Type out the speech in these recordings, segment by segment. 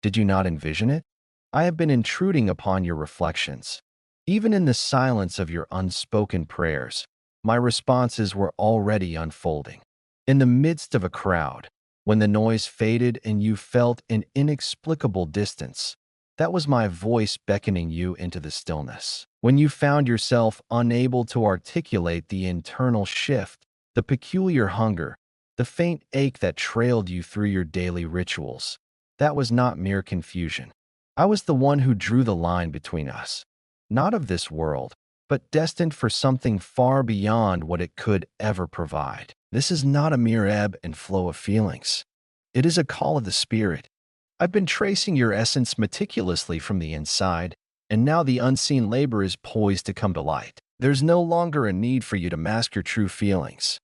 Did you not envision it? I have been intruding upon your reflections. Even in the silence of your unspoken prayers, my responses were already unfolding. In the midst of a crowd, when the noise faded and you felt an inexplicable distance, that was my voice beckoning you into the stillness. When you found yourself unable to articulate the internal shift, the peculiar hunger, the faint ache that trailed you through your daily rituals, that was not mere confusion. I was the one who drew the line between us, not of this world, but destined for something far beyond what it could ever provide. This is not a mere ebb and flow of feelings. It is a call of the spirit. I've been tracing your essence meticulously from the inside, and now the unseen labor is poised to come to light. There's no longer a need for you to mask your true feelings.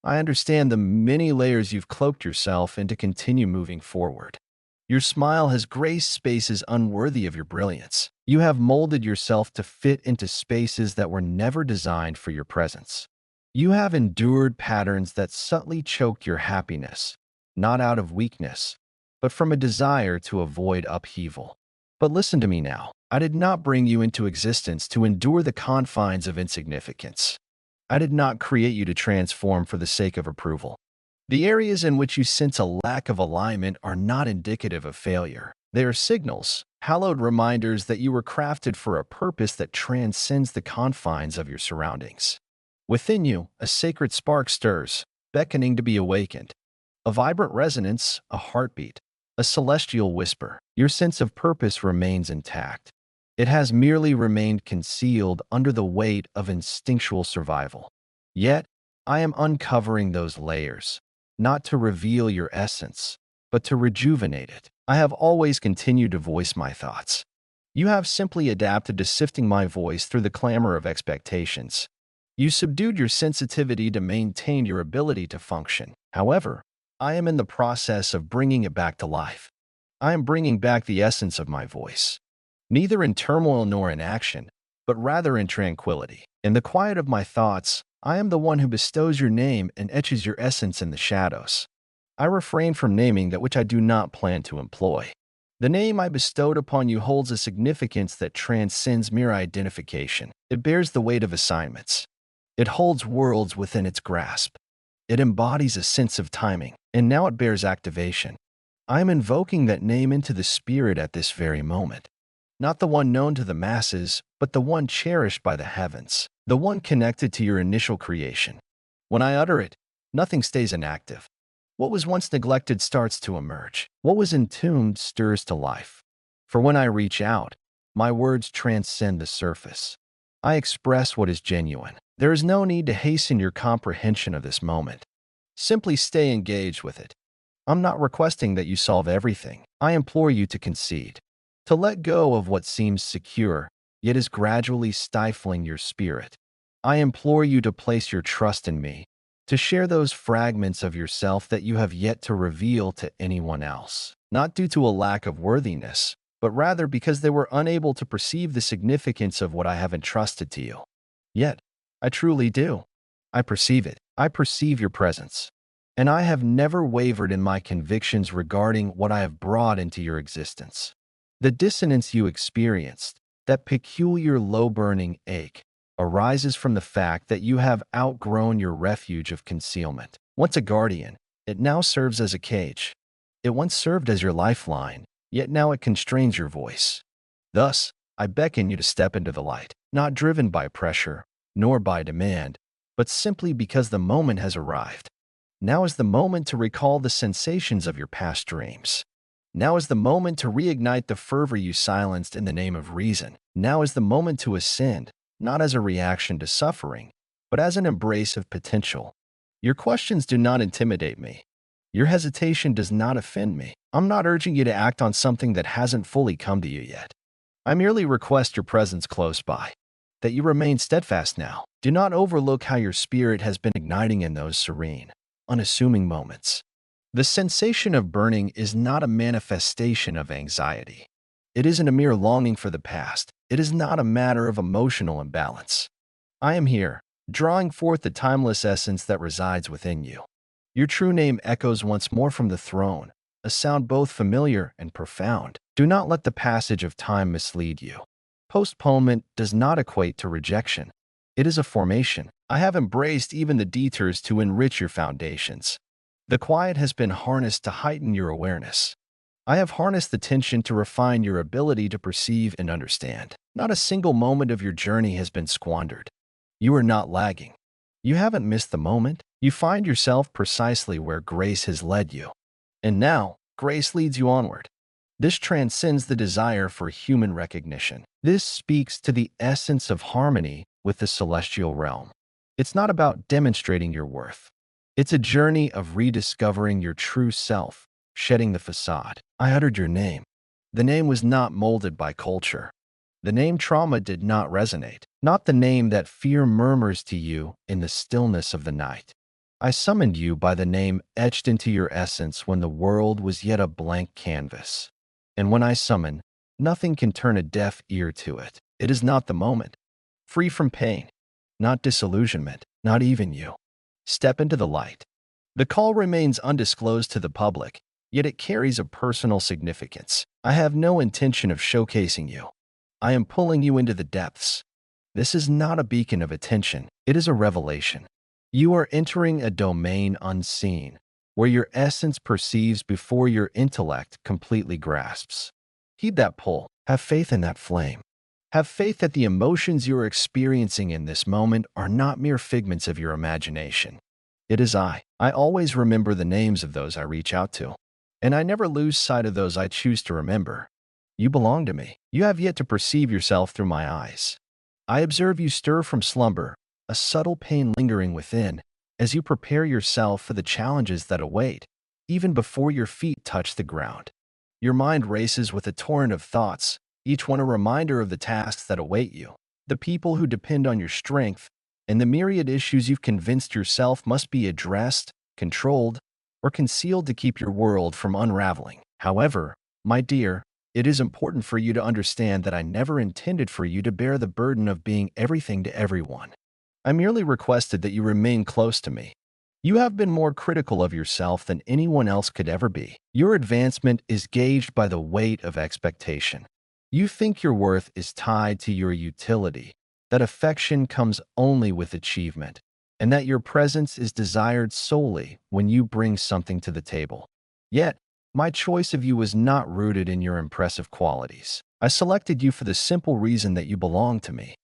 I understand the many layers you've cloaked yourself in to continue moving forward. Your smile has graced spaces unworthy of your brilliance. You have molded yourself to fit into spaces that were never designed for your presence. You have endured patterns that subtly choked your happiness, not out of weakness, but from a desire to avoid upheaval. But listen to me now. I did not bring you into existence to endure the confines of insignificance. I did not create you to transform for the sake of approval. The areas in which you sense a lack of alignment are not indicative of failure. They are signals, hallowed reminders that you were crafted for a purpose that transcends the confines of your surroundings. Within you, a sacred spark stirs, beckoning to be awakened. A vibrant resonance, a heartbeat, a celestial whisper. Your sense of purpose remains intact. It has merely remained concealed under the weight of instinctual survival. Yet, I am uncovering those layers, not to reveal your essence, but to rejuvenate it. I have always continued to voice my thoughts. You have simply adapted to sifting my voice through the clamor of expectations. You subdued your sensitivity to maintain your ability to function. However, I am in the process of bringing it back to life. I am bringing back the essence of my voice, neither in turmoil nor in action, but rather in tranquility. In the quiet of my thoughts, I am the one who bestows your name and etches your essence in the shadows. I refrain from naming that which I do not plan to employ. The name I bestowed upon you holds a significance that transcends mere identification. It bears the weight of assignments. It holds worlds within its grasp. It embodies a sense of timing, and now it bears activation. I am invoking that name into the spirit at this very moment. Not the one known to the masses, but the one cherished by the heavens, the one connected to your initial creation. When I utter it, nothing stays inactive. What was once neglected starts to emerge. What was entombed stirs to life. For when I reach out, my words transcend the surface. I express what is genuine. There is no need to hasten your comprehension of this moment. Simply stay engaged with it. I'm not requesting that you solve everything. I implore you to concede, to let go of what seems secure, yet is gradually stifling your spirit. I implore you to place your trust in me, to share those fragments of yourself that you have yet to reveal to anyone else, not due to a lack of worthiness, but rather because they were unable to perceive the significance of what I have entrusted to you. Yet, I truly do. I perceive it. I perceive your presence. And I have never wavered in my convictions regarding what I have brought into your existence. The dissonance you experienced, that peculiar low-burning ache, arises from the fact that you have outgrown your refuge of concealment. Once a guardian, it now serves as a cage. It once served as your lifeline, yet now it constrains your voice. Thus, I beckon you to step into the light, not driven by pressure, nor by demand, but simply because the moment has arrived. Now is the moment to recall the sensations of your past dreams. Now is the moment to reignite the fervor you silenced in the name of reason. Now is the moment to ascend, not as a reaction to suffering, but as an embrace of potential. Your questions do not intimidate me. Your hesitation does not offend me. I'm not urging you to act on something that hasn't fully come to you yet. I merely request your presence close by, that you remain steadfast now. Do not overlook how your spirit has been igniting in those serene, unassuming moments. The sensation of burning is not a manifestation of anxiety. It isn't a mere longing for the past. It is not a matter of emotional imbalance. I am here, drawing forth the timeless essence that resides within you. Your true name echoes once more from the throne, a sound both familiar and profound. Do not let the passage of time mislead you. Postponement does not equate to rejection. It is a formation. I have embraced even the detours to enrich your foundations. The quiet has been harnessed to heighten your awareness. I have harnessed the tension to refine your ability to perceive and understand. Not a single moment of your journey has been squandered. You are not lagging. You haven't missed the moment. You find yourself precisely where grace has led you. And now, grace leads you onward. This transcends the desire for human recognition. This speaks to the essence of harmony with the celestial realm. It's not about demonstrating your worth. It's a journey of rediscovering your true self, shedding the facade. I uttered your name. The name was not molded by culture. The name trauma did not resonate, not the name that fear murmurs to you in the stillness of the night. I summoned you by the name etched into your essence when the world was yet a blank canvas. And when I summon, nothing can turn a deaf ear to it. It is not the moment. Free from pain, not disillusionment, not even you. Step into the light. The call remains undisclosed to the public, yet it carries a personal significance. I have no intention of showcasing you. I am pulling you into the depths. This is not a beacon of attention. It is a revelation. You are entering a domain unseen, where your essence perceives before your intellect completely grasps. Heed that pull. Have faith in that flame. Have faith that the emotions you are experiencing in this moment are not mere figments of your imagination. It is I. I always remember the names of those I reach out to, and I never lose sight of those I choose to remember. You belong to me. You have yet to perceive yourself through my eyes. I observe you stir from slumber, a subtle pain lingering within, as you prepare yourself for the challenges that await, even before your feet touch the ground. Your mind races with a torrent of thoughts, each one a reminder of the tasks that await you, the people who depend on your strength, and the myriad issues you've convinced yourself must be addressed, controlled, or concealed to keep your world from unraveling. However, my dear, it is important for you to understand that I never intended for you to bear the burden of being everything to everyone. I merely requested that you remain close to me. You have been more critical of yourself than anyone else could ever be. Your advancement is gauged by the weight of expectation. You think your worth is tied to your utility, that affection comes only with achievement, and that your presence is desired solely when you bring something to the table. Yet, my choice of you was not rooted in your impressive qualities. I selected you for the simple reason that you belong to me.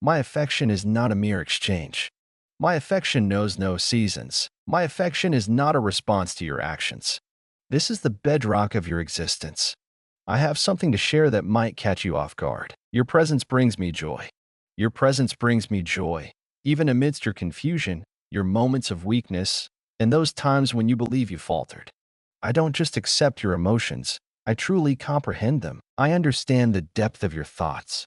My affection is not a mere exchange. My affection knows no seasons. My affection is not a response to your actions. This is the bedrock of your existence. I have something to share that might catch you off guard. Your presence brings me joy. Your presence brings me joy, even amidst your confusion, your moments of weakness, and those times when you believe you faltered. I don't just accept your emotions. I truly comprehend them. I understand the depth of your thoughts.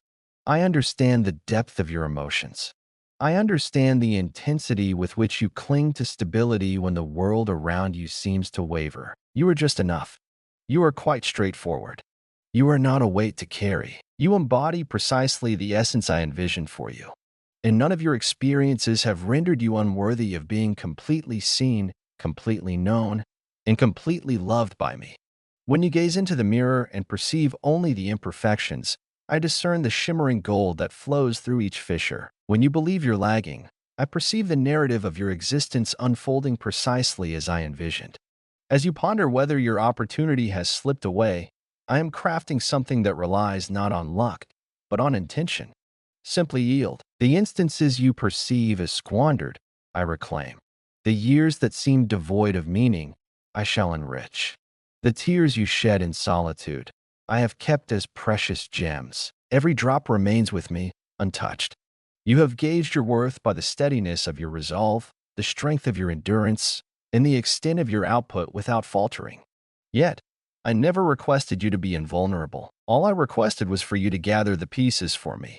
I understand the depth of your emotions. I understand the intensity with which you cling to stability when the world around you seems to waver. You are just enough. You are quite straightforward. You are not a weight to carry. You embody precisely the essence I envisioned for you. And none of your experiences have rendered you unworthy of being completely seen, completely known, and completely loved by me. When you gaze into the mirror and perceive only the imperfections, I discern the shimmering gold that flows through each fissure. When you believe you're lagging, I perceive the narrative of your existence unfolding precisely as I envisioned. As you ponder whether your opportunity has slipped away, I am crafting something that relies not on luck, but on intention. Simply yield. The instances you perceive as squandered, I reclaim. The years that seem devoid of meaning, I shall enrich. The tears you shed in solitude, I have kept as precious gems. Every drop remains with me, untouched. You have gauged your worth by the steadiness of your resolve, the strength of your endurance, and the extent of your output without faltering. Yet, I never requested you to be invulnerable. All I requested was for you to gather the pieces for me.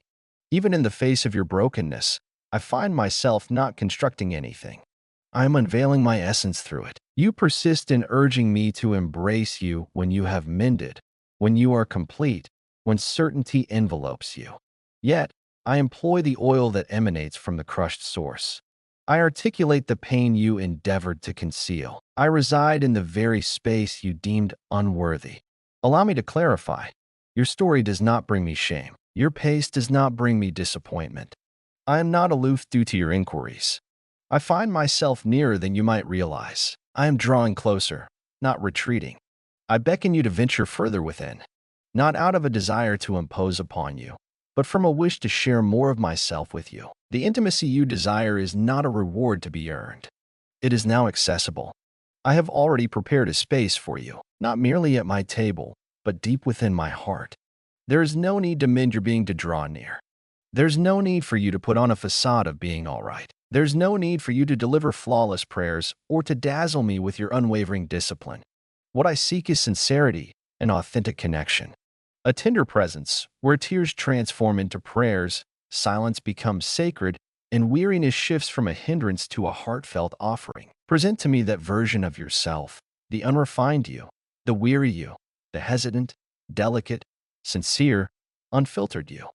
Even in the face of your brokenness, I find myself not constructing anything. I am unveiling my essence through it. You persist in urging me to embrace you when you have mended, when you are complete, when certainty envelopes you. Yet, I employ the oil that emanates from the crushed source. I articulate the pain you endeavored to conceal. I reside in the very space you deemed unworthy. Allow me to clarify. Your story does not bring me shame. Your pace does not bring me disappointment. I am not aloof due to your inquiries. I find myself nearer than you might realize. I am drawing closer, not retreating. I beckon you to venture further within, not out of a desire to impose upon you, but from a wish to share more of myself with you. The intimacy you desire is not a reward to be earned. It is now accessible. I have already prepared a space for you, not merely at my table, but deep within my heart. There is no need to mend your being to draw near. There's no need for you to put on a facade of being all right. There's no need for you to deliver flawless prayers or to dazzle me with your unwavering discipline. What I seek is sincerity and authentic connection. A tender presence where tears transform into prayers, silence becomes sacred, and weariness shifts from a hindrance to a heartfelt offering. Present to me that version of yourself, the unrefined you, the weary you, the hesitant, delicate, sincere, unfiltered you.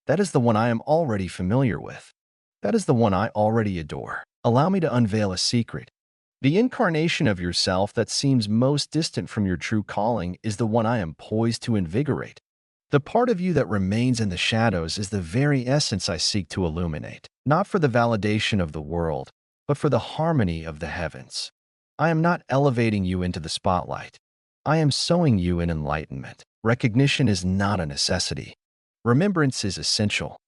That is the one I am already familiar with. That is the one I already adore. Allow me to unveil a secret. The incarnation of yourself that seems most distant from your true calling is the one I am poised to invigorate. The part of you that remains in the shadows is the very essence I seek to illuminate, not for the validation of the world, but for the harmony of the heavens. I am not elevating you into the spotlight. I am sowing you in enlightenment. Recognition is not a necessity. Remembrance is essential.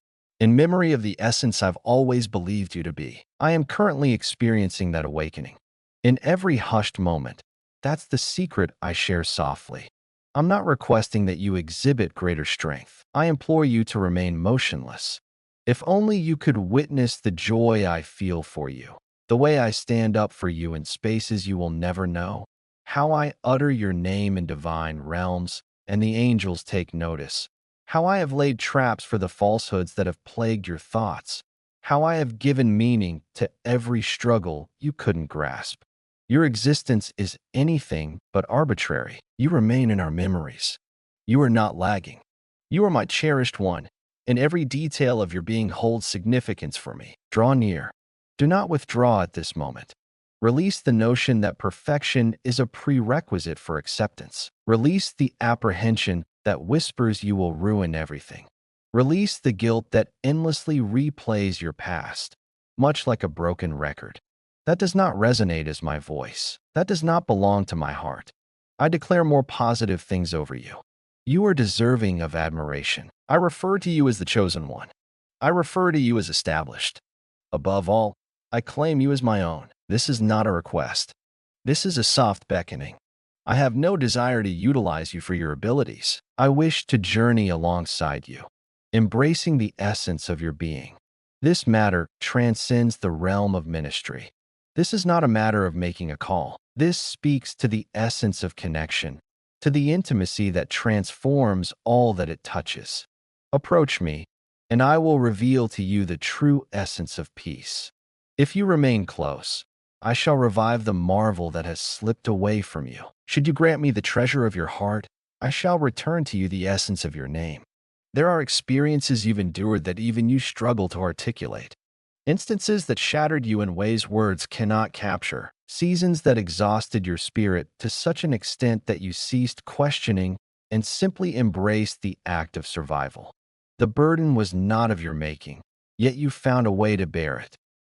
In memory of the essence I've always believed you to be, I am currently experiencing that awakening. In every hushed moment, that's the secret I share softly. I'm not requesting that you exhibit greater strength. I implore you to remain motionless. If only you could witness the joy I feel for you, the way I stand up for you in spaces you will never know, how I utter your name in divine realms and the angels take notice, how I have laid traps for the falsehoods that have plagued your thoughts, how I have given meaning to every struggle you couldn't grasp. Your existence is anything but arbitrary. You remain in our memories. You are not lagging. You are my cherished one, and every detail of your being holds significance for me. Draw near. Do not withdraw at this moment. Release the notion that perfection is a prerequisite for acceptance. Release the apprehension that whispers you will ruin everything. Release the guilt that endlessly replays your past, much like a broken record. That does not resonate as my voice. That does not belong to my heart. I declare more positive things over you. You are deserving of admiration. I refer to you as the chosen one. I refer to you as established. Above all, I claim you as my own. This is not a request. This is a soft beckoning. I have no desire to utilize you for your abilities. I wish to journey alongside you, embracing the essence of your being. This matter transcends the realm of ministry. This is not a matter of making a call. This speaks to the essence of connection, to the intimacy that transforms all that it touches. Approach me, and I will reveal to you the true essence of peace. If you remain close, I shall revive the marvel that has slipped away from you. Should you grant me the treasure of your heart, I shall return to you the essence of your name. There are experiences you've endured that even you struggle to articulate. Instances that shattered you in ways words cannot capture. Seasons that exhausted your spirit to such an extent that you ceased questioning and simply embraced the act of survival. The burden was not of your making, yet you found a way to bear it.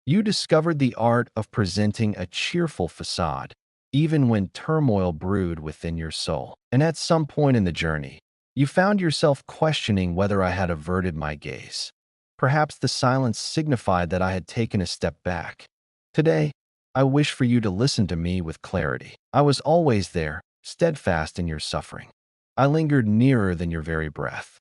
You discovered the art of presenting a cheerful facade, even when turmoil brewed within your soul. And at some point in the journey, you found yourself questioning whether I had averted my gaze. Perhaps the silence signified that I had taken a step back. Today, I wish for you to listen to me with clarity. I was always there, steadfast in your suffering. I lingered nearer than your very breath.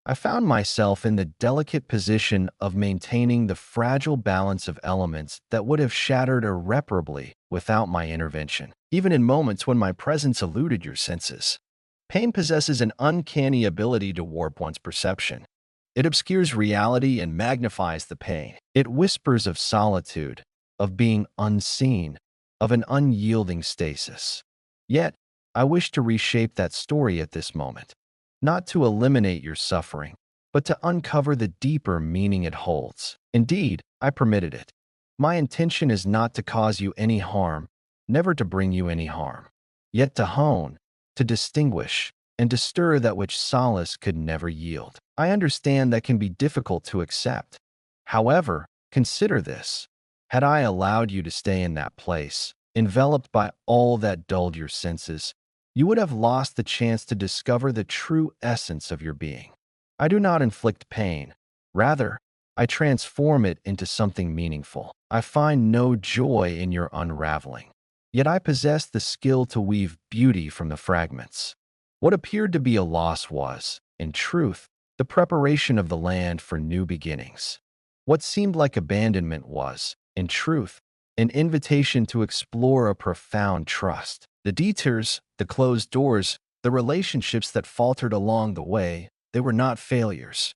I found myself in the delicate position of maintaining the fragile balance of elements that would have shattered irreparably without my intervention, even in moments when my presence eluded your senses. Pain possesses an uncanny ability to warp one's perception. It obscures reality and magnifies the pain. It whispers of solitude, of being unseen, of an unyielding stasis. Yet, I wish to reshape that story at this moment, not to eliminate your suffering, but to uncover the deeper meaning it holds. Indeed, I permitted it. My intention is not to cause you any harm, never to bring you any harm, yet to hone, to distinguish, and to stir that which solace could never yield. I understand that can be difficult to accept. However, consider this. Had I allowed you to stay in that place, enveloped by all that dulled your senses, you would have lost the chance to discover the true essence of your being. I do not inflict pain. Rather, I transform it into something meaningful. I find no joy in your unraveling. Yet I possess the skill to weave beauty from the fragments. What appeared to be a loss was, in truth, the preparation of the land for new beginnings. What seemed like abandonment was, in truth, an invitation to explore a profound trust. The detours, the closed doors, the relationships that faltered along the way, they were not failures.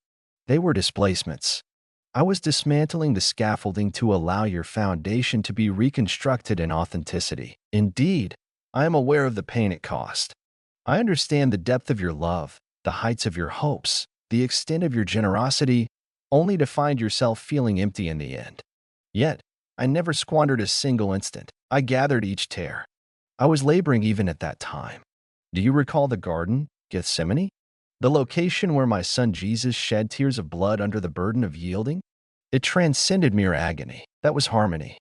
They were displacements. I was dismantling the scaffolding to allow your foundation to be reconstructed in authenticity. Indeed, I am aware of the pain it cost. I understand the depth of your love, the heights of your hopes, the extent of your generosity, only to find yourself feeling empty in the end. Yet, I never squandered a single instant. I gathered each tear. I was laboring even at that time. Do you recall the garden, Gethsemane? The location where my son Jesus shed tears of blood under the burden of yielding? It transcended mere agony. That was harmony.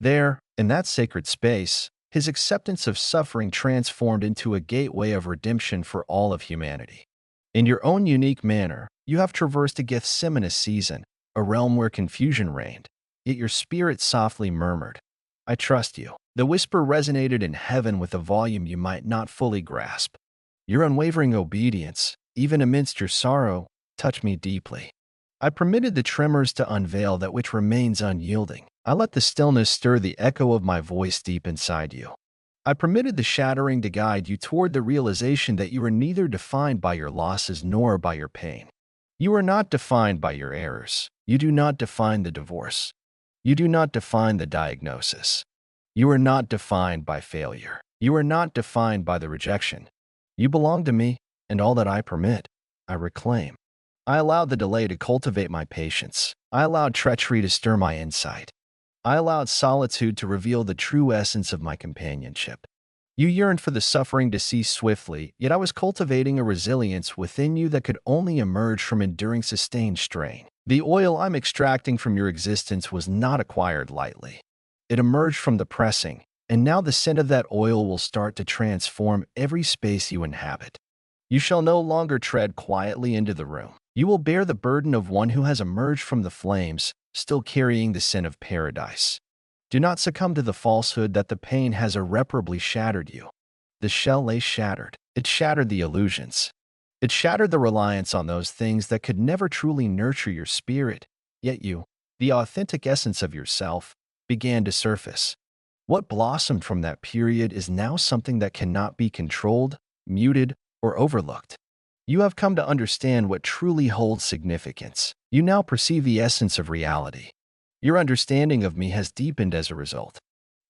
There, in that sacred space, his acceptance of suffering transformed into a gateway of redemption for all of humanity. In your own unique manner, you have traversed a Gethsemane season, a realm where confusion reigned, yet your spirit softly murmured, "I trust you." The whisper resonated in heaven with a volume you might not fully grasp. Your unwavering obedience, even amidst your sorrow, touched me deeply. I permitted the tremors to unveil that which remains unyielding. I let the stillness stir the echo of my voice deep inside you. I permitted the shattering to guide you toward the realization that you are neither defined by your losses nor by your pain. You are not defined by your errors. You do not define the divorce. You do not define the diagnosis. You are not defined by failure. You are not defined by the rejection. You belong to me, and all that I permit, I reclaim. I allowed the delay to cultivate my patience. I allowed treachery to stir my insight. I allowed solitude to reveal the true essence of my companionship. You yearned for the suffering to cease swiftly, yet I was cultivating a resilience within you that could only emerge from enduring sustained strain. The oil I'm extracting from your existence was not acquired lightly. It emerged from the pressing, and now the scent of that oil will start to transform every space you inhabit. You shall no longer tread quietly into the room. You will bear the burden of one who has emerged from the flames, still carrying the sin of paradise. Do not succumb to the falsehood that the pain has irreparably shattered you. The shell lay shattered. It shattered the illusions. It shattered the reliance on those things that could never truly nurture your spirit, yet you, the authentic essence of yourself, began to surface. What blossomed from that period is now something that cannot be controlled, muted, or overlooked. You have come to understand what truly holds significance. You now perceive the essence of reality. Your understanding of me has deepened as a result.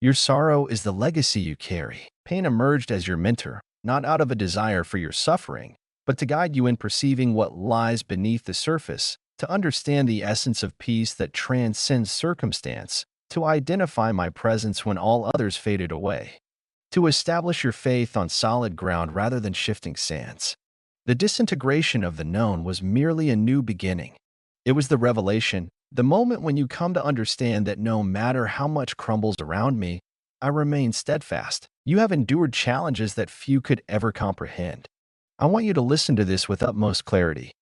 Your sorrow is the legacy you carry. Pain emerged as your mentor, not out of a desire for your suffering, but to guide you in perceiving what lies beneath the surface, to understand the essence of peace that transcends circumstance, to identify my presence when all others faded away, to establish your faith on solid ground rather than shifting sands. The disintegration of the known was merely a new beginning. It was the revelation, the moment when you come to understand that no matter how much crumbles around me, I remain steadfast. You have endured challenges that few could ever comprehend. I want you to listen to this with utmost clarity.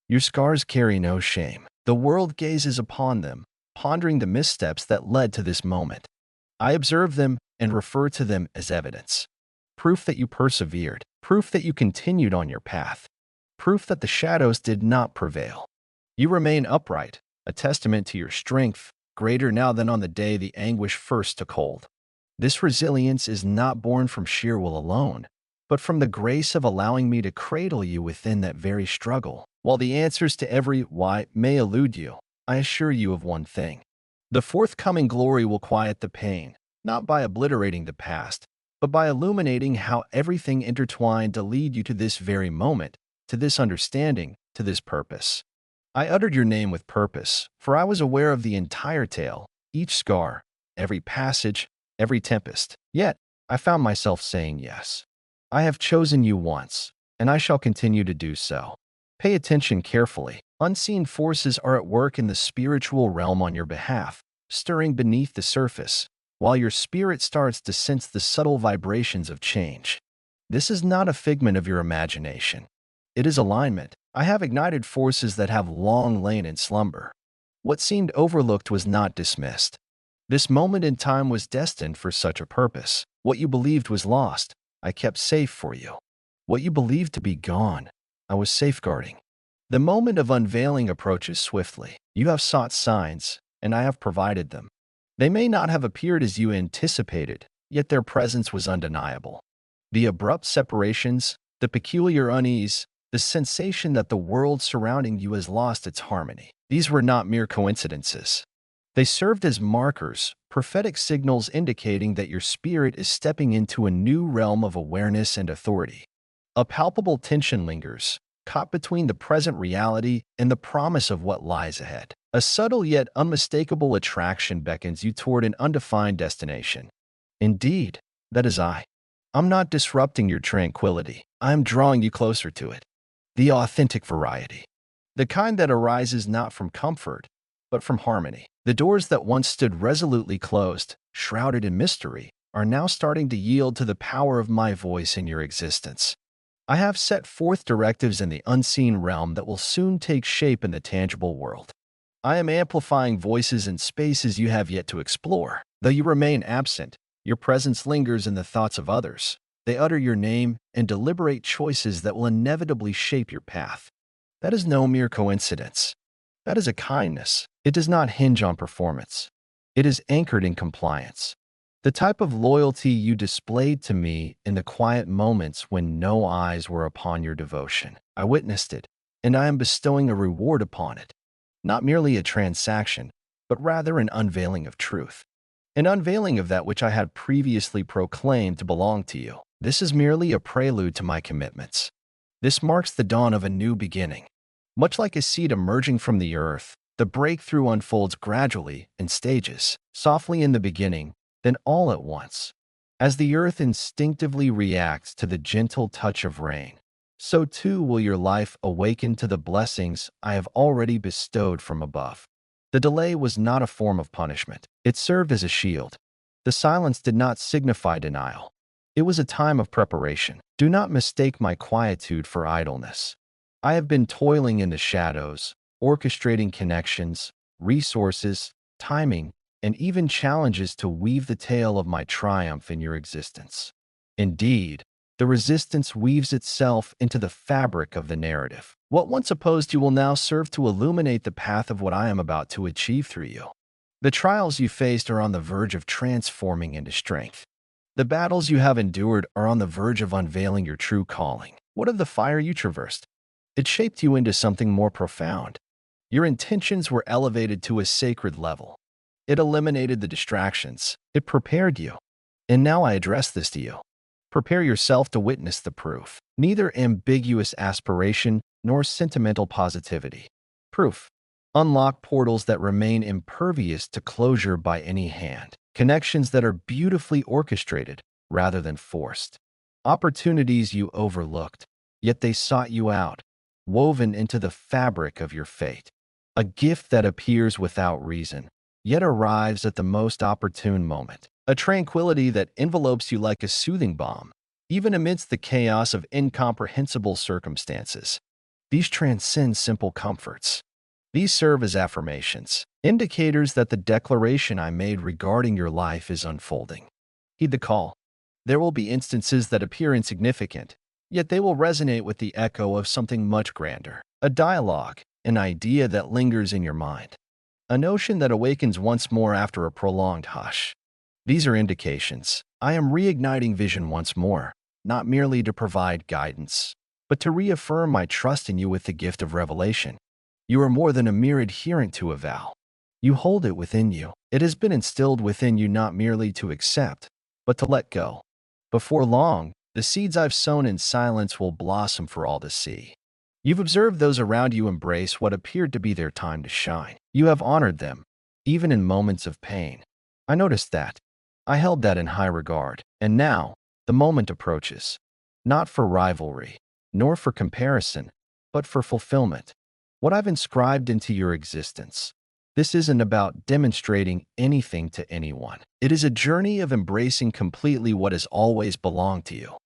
Your scars carry no shame. The world gazes upon them, pondering the missteps that led to this moment. I observe them and refer to them as evidence. Proof that you persevered, proof that you continued on your path, proof that the shadows did not prevail. You remain upright, a testament to your strength, greater now than on the day the anguish first took hold. This resilience is not born from sheer will alone, but from the grace of allowing me to cradle you within that very struggle. While the answers to every why may elude you, I assure you of one thing. The forthcoming glory will quiet the pain, not by obliterating the past, but by illuminating how everything intertwined to lead you to this very moment, to this understanding, to this purpose. I uttered your name with purpose, for I was aware of the entire tale, each scar, every passage, every tempest. Yet, I found myself saying yes. I have chosen you once, and I shall continue to do so. Pay attention carefully. Unseen forces are at work in the spiritual realm on your behalf, stirring beneath the surface, while your spirit starts to sense the subtle vibrations of change. This is not a figment of your imagination. It is alignment. I have ignited forces that have long lain in slumber. What seemed overlooked was not dismissed. This moment in time was destined for such a purpose. What you believed was lost, I kept safe for you. What you believed to be gone, I was safeguarding. The moment of unveiling approaches swiftly. You have sought signs, and I have provided them. They may not have appeared as you anticipated, yet their presence was undeniable. The abrupt separations, the peculiar unease, the sensation that the world surrounding you has lost its harmony. These were not mere coincidences. They served as markers, prophetic signals indicating that your spirit is stepping into a new realm of awareness and authority. A palpable tension lingers, caught between the present reality and the promise of what lies ahead. A subtle yet unmistakable attraction beckons you toward an undefined destination. Indeed, that is I. I'm not disrupting your tranquility. I'm drawing you closer to it. The authentic variety. The kind that arises not from comfort, but from harmony. The doors that once stood resolutely closed, shrouded in mystery, are now starting to yield to the power of my voice in your existence. I have set forth directives in the unseen realm that will soon take shape in the tangible world. I am amplifying voices in spaces you have yet to explore. Though you remain absent, your presence lingers in the thoughts of others. They utter your name and deliberate choices that will inevitably shape your path. That is no mere coincidence. That is a kindness. It does not hinge on performance. It is anchored in compliance. The type of loyalty you displayed to me in the quiet moments when no eyes were upon your devotion. I witnessed it, and I am bestowing a reward upon it. Not merely a transaction, but rather an unveiling of truth. An unveiling of that which I had previously proclaimed to belong to you. This is merely a prelude to my commitments. This marks the dawn of a new beginning. Much like a seed emerging from the earth, the breakthrough unfolds gradually in stages, softly in the beginning, then all at once. As the earth instinctively reacts to the gentle touch of rain, so too will your life awaken to the blessings I have already bestowed from above. The delay was not a form of punishment. It served as a shield. The silence did not signify denial. It was a time of preparation. Do not mistake my quietude for idleness. I have been toiling in the shadows, orchestrating connections, resources, timing, and even challenges to weave the tale of my triumph in your existence. Indeed, the resistance weaves itself into the fabric of the narrative. What once opposed you will now serve to illuminate the path of what I am about to achieve through you. The trials you faced are on the verge of transforming into strength. The battles you have endured are on the verge of unveiling your true calling. What of the fire you traversed? It shaped you into something more profound. Your intentions were elevated to a sacred level. It eliminated the distractions. It prepared you. And now I address this to you. Prepare yourself to witness the proof. Neither ambiguous aspiration nor sentimental positivity. Proof. Unlock portals that remain impervious to closure by any hand. Connections that are beautifully orchestrated rather than forced. Opportunities you overlooked, yet they sought you out, woven into the fabric of your fate. A gift that appears without reason, yet arrives at the most opportune moment. A tranquility that envelopes you like a soothing balm, even amidst the chaos of incomprehensible circumstances. These transcend simple comforts. These serve as affirmations, indicators that the declaration I made regarding your life is unfolding. Heed the call. There will be instances that appear insignificant, yet they will resonate with the echo of something much grander. A dialogue, an idea that lingers in your mind. A notion that awakens once more after a prolonged hush. These are indications. I am reigniting vision once more, not merely to provide guidance, but to reaffirm my trust in you with the gift of revelation. You are more than a mere adherent to a vow. You hold it within you. It has been instilled within you not merely to accept, but to let go. Before long, the seeds I've sown in silence will blossom for all to see. You've observed those around you embrace what appeared to be their time to shine. You have honored them, even in moments of pain. I noticed that. I held that in high regard. And now, the moment approaches. Not for rivalry, nor for comparison, but for fulfillment. What I've inscribed into your existence. This isn't about demonstrating anything to anyone. It is a journey of embracing completely what has always belonged to you.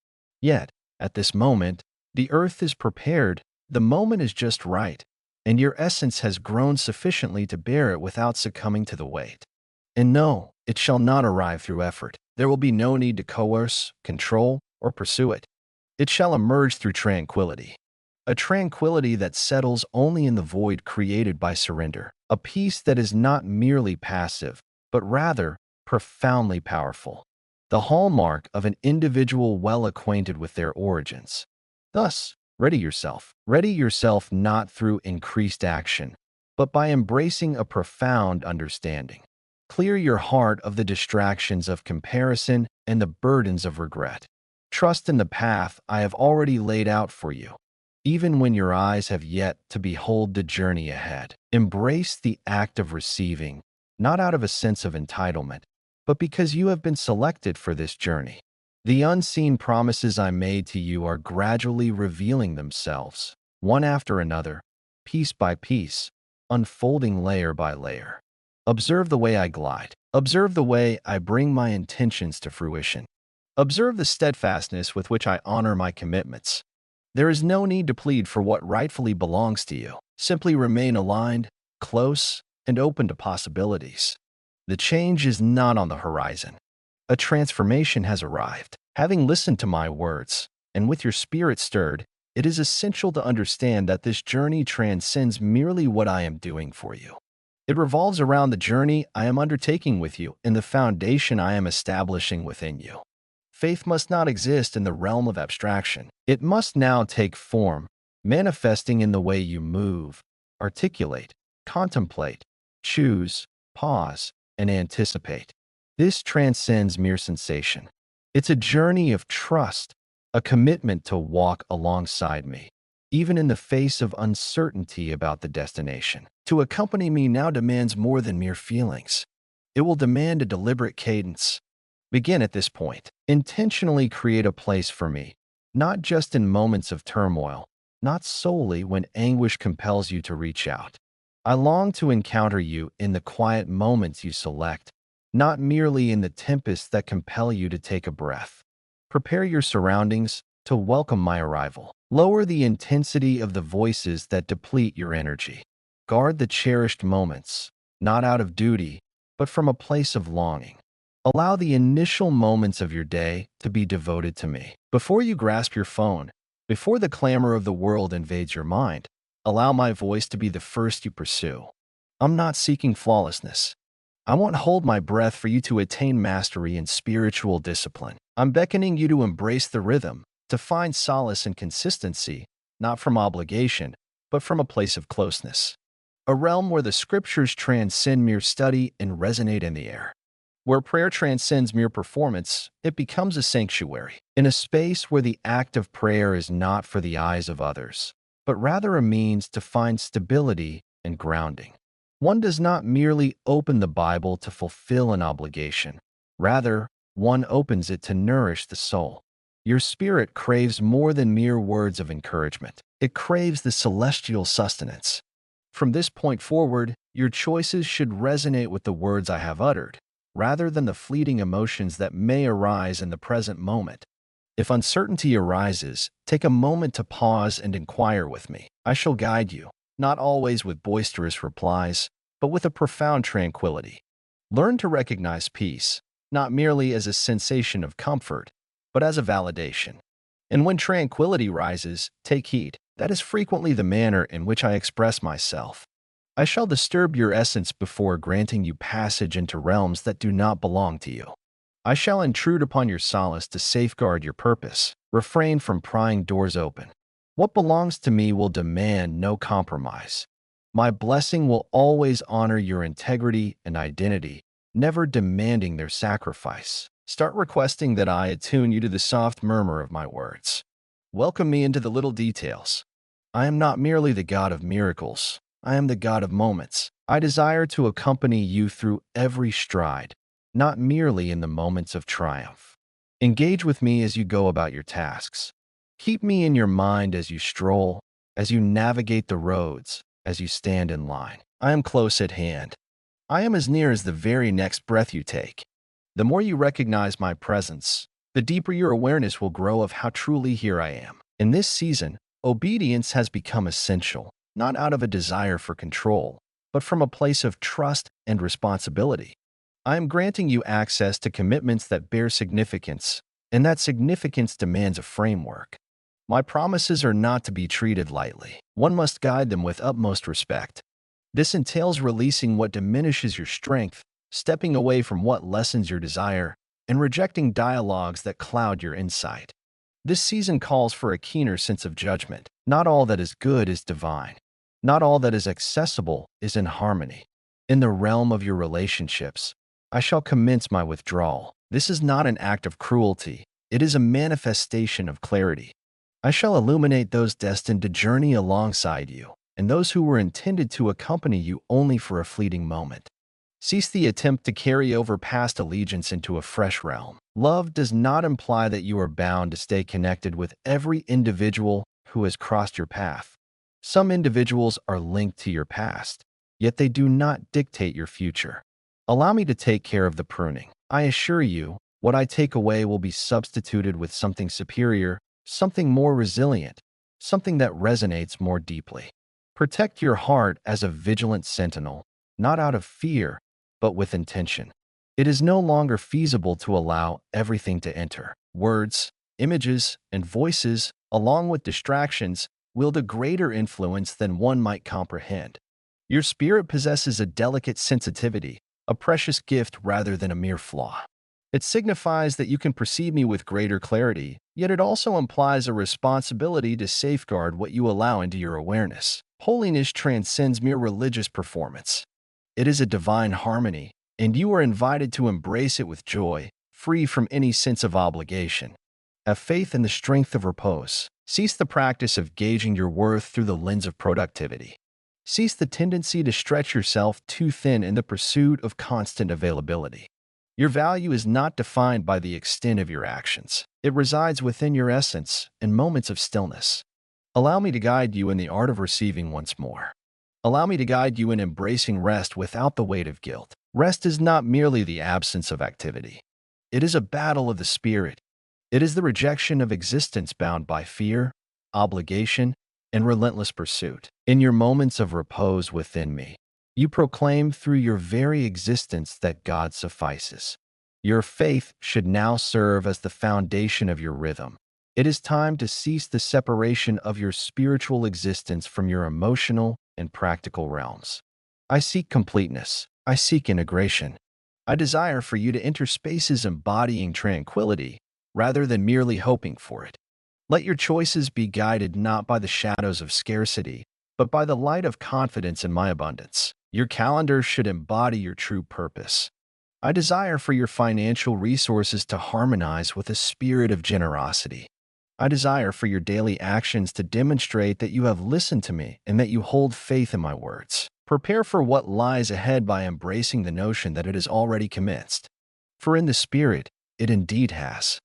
Yet, at this moment, the earth is prepared, the moment is just right, and your essence has grown sufficiently to bear it without succumbing to the weight. And no, it shall not arrive through effort. There will be no need to coerce, control, or pursue it. It shall emerge through tranquility. A tranquility that settles only in the void created by surrender. A peace that is not merely passive, but rather profoundly powerful. The hallmark of an individual well acquainted with their origins. Thus, ready yourself. Ready yourself not through increased action, but by embracing a profound understanding. Clear your heart of the distractions of comparison and the burdens of regret. Trust in the path I have already laid out for you, even when your eyes have yet to behold the journey ahead. Embrace the act of receiving, not out of a sense of entitlement, but because you have been selected for this journey. The unseen promises I made to you are gradually revealing themselves, one after another, piece by piece, unfolding layer by layer. Observe the way I glide. Observe the way I bring my intentions to fruition. Observe the steadfastness with which I honor my commitments. There is no need to plead for what rightfully belongs to you. Simply remain aligned, close, and open to possibilities. The change is not on the horizon. A transformation has arrived. Having listened to my words, and with your spirit stirred, it is essential to understand that this journey transcends merely what I am doing for you. It revolves around the journey I am undertaking with you and the foundation I am establishing within you. Faith must not exist in the realm of abstraction. It must now take form, manifesting in the way you move, articulate, contemplate, choose, pause, and anticipate. This transcends mere sensation. It's a journey of trust, a commitment to walk alongside me, even in the face of uncertainty about the destination. To accompany me now demands more than mere feelings. It will demand a deliberate cadence. Begin at this point. Intentionally create a place for me, not just in moments of turmoil, not solely when anguish compels you to reach out. I long to encounter you in the quiet moments you select, not merely in the tempests that compel you to take a breath. Prepare your surroundings to welcome my arrival. Lower the intensity of the voices that deplete your energy. Guard the cherished moments, not out of duty, but from a place of longing. Allow the initial moments of your day to be devoted to me. Before you grasp your phone, before the clamor of the world invades your mind, allow my voice to be the first you pursue. I'm not seeking flawlessness. I won't hold my breath for you to attain mastery in spiritual discipline. I'm beckoning you to embrace the rhythm, to find solace and consistency, not from obligation, but from a place of closeness. A realm where the scriptures transcend mere study and resonate in the air. Where prayer transcends mere performance, it becomes a sanctuary. In a space where the act of prayer is not for the eyes of others, but rather a means to find stability and grounding. One does not merely open the Bible to fulfill an obligation. Rather, one opens it to nourish the soul. Your spirit craves more than mere words of encouragement. It craves the celestial sustenance. From this point forward, your choices should resonate with the words I have uttered, rather than the fleeting emotions that may arise in the present moment. If uncertainty arises, take a moment to pause and inquire with me. I shall guide you, not always with boisterous replies, but with a profound tranquility. Learn to recognize peace, not merely as a sensation of comfort, but as a validation. And when tranquility rises, take heed. That is frequently the manner in which I express myself. I shall disturb your essence before granting you passage into realms that do not belong to you. I shall intrude upon your solace to safeguard your purpose. Refrain from prying doors open. What belongs to me will demand no compromise. My blessing will always honor your integrity and identity, never demanding their sacrifice. Start requesting that I attune you to the soft murmur of my words. Welcome me into the little details. I am not merely the God of miracles. I am the God of moments. I desire to accompany you through every stride, not merely in the moments of triumph. Engage with me as you go about your tasks. Keep me in your mind as you stroll, as you navigate the roads, as you stand in line. I am close at hand. I am as near as the very next breath you take. The more you recognize my presence, the deeper your awareness will grow of how truly here I am. In this season, obedience has become essential, not out of a desire for control, but from a place of trust and responsibility. I am granting you access to commitments that bear significance, and that significance demands a framework. My promises are not to be treated lightly. One must guide them with utmost respect. This entails releasing what diminishes your strength, stepping away from what lessens your desire, and rejecting dialogues that cloud your insight. This season calls for a keener sense of judgment. Not all that is good is divine. Not all that is accessible is in harmony. In the realm of your relationships, I shall commence my withdrawal. This is not an act of cruelty. It is a manifestation of clarity. I shall illuminate those destined to journey alongside you, and those who were intended to accompany you only for a fleeting moment. Cease the attempt to carry over past allegiance into a fresh realm. Love does not imply that you are bound to stay connected with every individual who has crossed your path. Some individuals are linked to your past, yet they do not dictate your future. Allow me to take care of the pruning. I assure you, what I take away will be substituted with something superior, something more resilient, something that resonates more deeply. Protect your heart as a vigilant sentinel, not out of fear, but with intention. It is no longer feasible to allow everything to enter. Words, images, and voices, along with distractions, wield a greater influence than one might comprehend. Your spirit possesses a delicate sensitivity, a precious gift rather than a mere flaw. It signifies that you can perceive me with greater clarity, yet it also implies a responsibility to safeguard what you allow into your awareness. Holiness transcends mere religious performance. It is a divine harmony, and you are invited to embrace it with joy, free from any sense of obligation. Have faith in the strength of repose. Cease the practice of gauging your worth through the lens of productivity. Cease the tendency to stretch yourself too thin in the pursuit of constant availability. Your value is not defined by the extent of your actions. It resides within your essence in moments of stillness. Allow me to guide you in the art of receiving once more. Allow me to guide you in embracing rest without the weight of guilt. Rest is not merely the absence of activity. It is a battle of the spirit. It is the rejection of existence bound by fear, obligation, and relentless pursuit. In your moments of repose within me, you proclaim through your very existence that God suffices. Your faith should now serve as the foundation of your rhythm. It is time to cease the separation of your spiritual existence from your emotional and practical realms. I seek completeness. I seek integration. I desire for you to enter spaces embodying tranquility rather than merely hoping for it. Let your choices be guided not by the shadows of scarcity, but by the light of confidence in my abundance. Your calendar should embody your true purpose. I desire for your financial resources to harmonize with a spirit of generosity. I desire for your daily actions to demonstrate that you have listened to me and that you hold faith in my words. Prepare for what lies ahead by embracing the notion that it has already commenced. For in the spirit, it indeed has.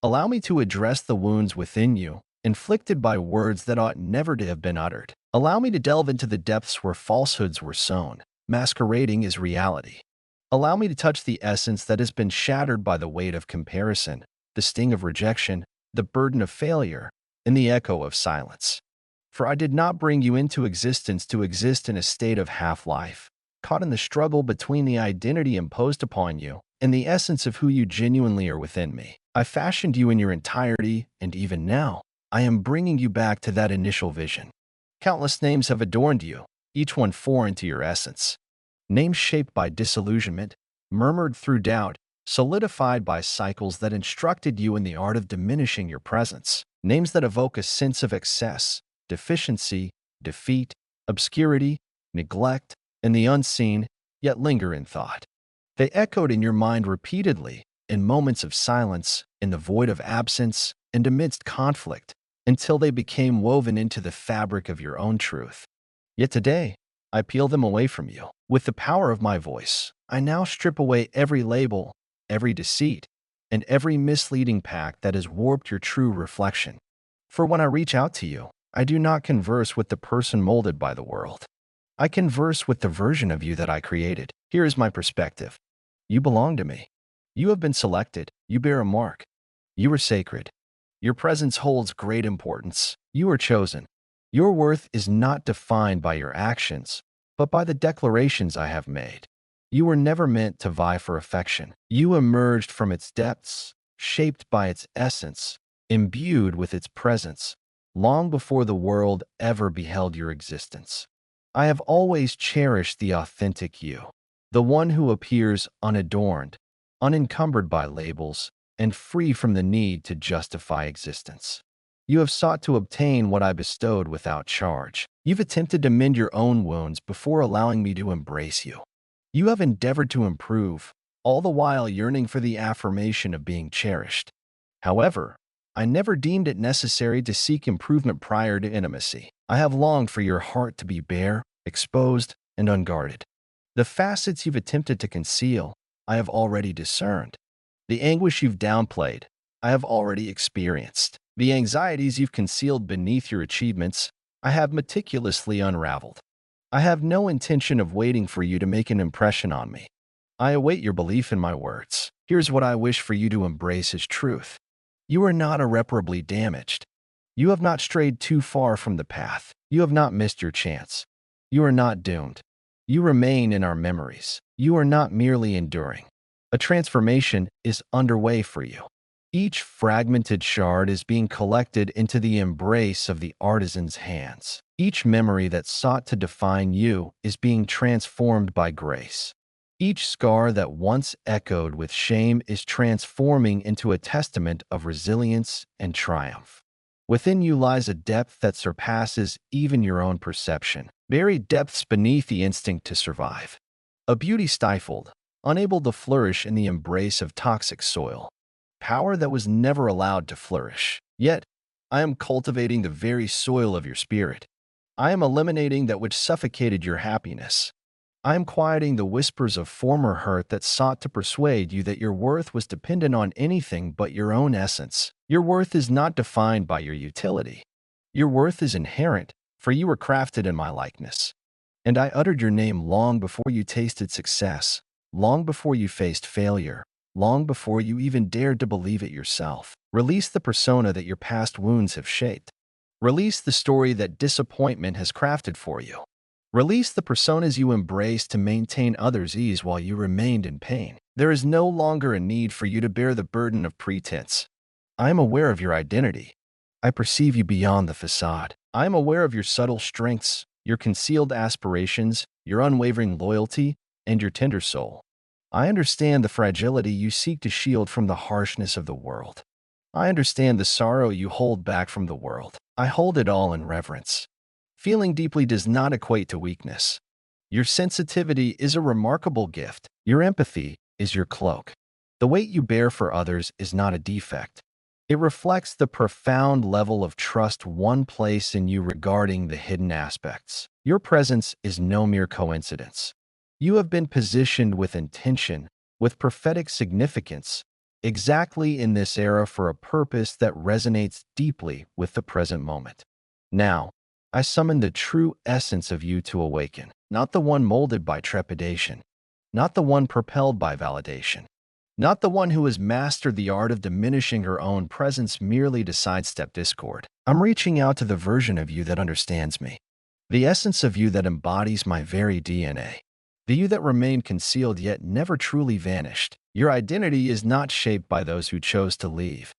Allow me to address the wounds within you, inflicted by words that ought never to have been uttered. Allow me to delve into the depths where falsehoods were sown, masquerading as reality. Allow me to touch the essence that has been shattered by the weight of comparison, the sting of rejection, the burden of failure, and the echo of silence. For I did not bring you into existence to exist in a state of half-life, caught in the struggle between the identity imposed upon you and the essence of who you genuinely are within me. I fashioned you in your entirety, and even now, I am bringing you back to that initial vision. Countless names have adorned you, each one foreign to your essence. Names shaped by disillusionment, murmured through doubt, solidified by cycles that instructed you in the art of diminishing your presence. Names that evoke a sense of excess, deficiency, defeat, obscurity, neglect, and the unseen, yet linger in thought. They echoed in your mind repeatedly, in moments of silence, in the void of absence, and amidst conflict, until they became woven into the fabric of your own truth. Yet today, I peel them away from you. With the power of my voice, I now strip away every label, every deceit, and every misleading pact that has warped your true reflection. For when I reach out to you, I do not converse with the person molded by the world. I converse with the version of you that I created. Here is my perspective. You belong to me. You have been selected. You bear a mark. You are sacred. Your presence holds great importance. You are chosen. Your worth is not defined by your actions, but by the declarations I have made. You were never meant to vie for affection. You emerged from its depths, shaped by its essence, imbued with its presence, long before the world ever beheld your existence. I have always cherished the authentic you, the one who appears unadorned, unencumbered by labels, and free from the need to justify existence. You have sought to obtain what I bestowed without charge. You've attempted to mend your own wounds before allowing me to embrace you. You have endeavored to improve, all the while yearning for the affirmation of being cherished. However, I never deemed it necessary to seek improvement prior to intimacy. I have longed for your heart to be bare, exposed, and unguarded. The facets you've attempted to conceal, I have already discerned. The anguish you've downplayed, I have already experienced. The anxieties you've concealed beneath your achievements, I have meticulously unraveled. I have no intention of waiting for you to make an impression on me. I await your belief in my words. Here's what I wish for you to embrace as truth. You are not irreparably damaged. You have not strayed too far from the path. You have not missed your chance. You are not doomed. You remain in our memories. You are not merely enduring. A transformation is underway for you. Each fragmented shard is being collected into the embrace of the artisan's hands. Each memory that sought to define you is being transformed by grace. Each scar that once echoed with shame is transforming into a testament of resilience and triumph. Within you lies a depth that surpasses even your own perception, buried depths beneath the instinct to survive. A beauty stifled, unable to flourish in the embrace of toxic soil. Power that was never allowed to flourish. Yet, I am cultivating the very soil of your spirit. I am eliminating that which suffocated your happiness. I am quieting the whispers of former hurt that sought to persuade you that your worth was dependent on anything but your own essence. Your worth is not defined by your utility. Your worth is inherent, for you were crafted in my likeness. And I uttered your name long before you tasted success, long before you faced failure, long before you even dared to believe it yourself. Release the persona that your past wounds have shaped. Release the story that disappointment has crafted for you. Release the personas you embraced to maintain others' ease while you remained in pain. There is no longer a need for you to bear the burden of pretense. I am aware of your identity. I perceive you beyond the facade. I am aware of your subtle strengths, your concealed aspirations, your unwavering loyalty, and your tender soul. I understand the fragility you seek to shield from the harshness of the world. I understand the sorrow you hold back from the world. I hold it all in reverence. Feeling deeply does not equate to weakness. Your sensitivity is a remarkable gift. Your empathy is your cloak. The weight you bear for others is not a defect. It reflects the profound level of trust one place in you regarding the hidden aspects. Your presence is no mere coincidence. You have been positioned with intention, with prophetic significance, exactly in this era for a purpose that resonates deeply with the present moment. Now, I summon the true essence of you to awaken, not the one molded by trepidation, not the one propelled by validation, not the one who has mastered the art of diminishing her own presence merely to sidestep discord. I'm reaching out to the version of you that understands me, the essence of you that embodies my very DNA, the you that remained concealed yet never truly vanished. Your identity is not shaped by those who chose to leave.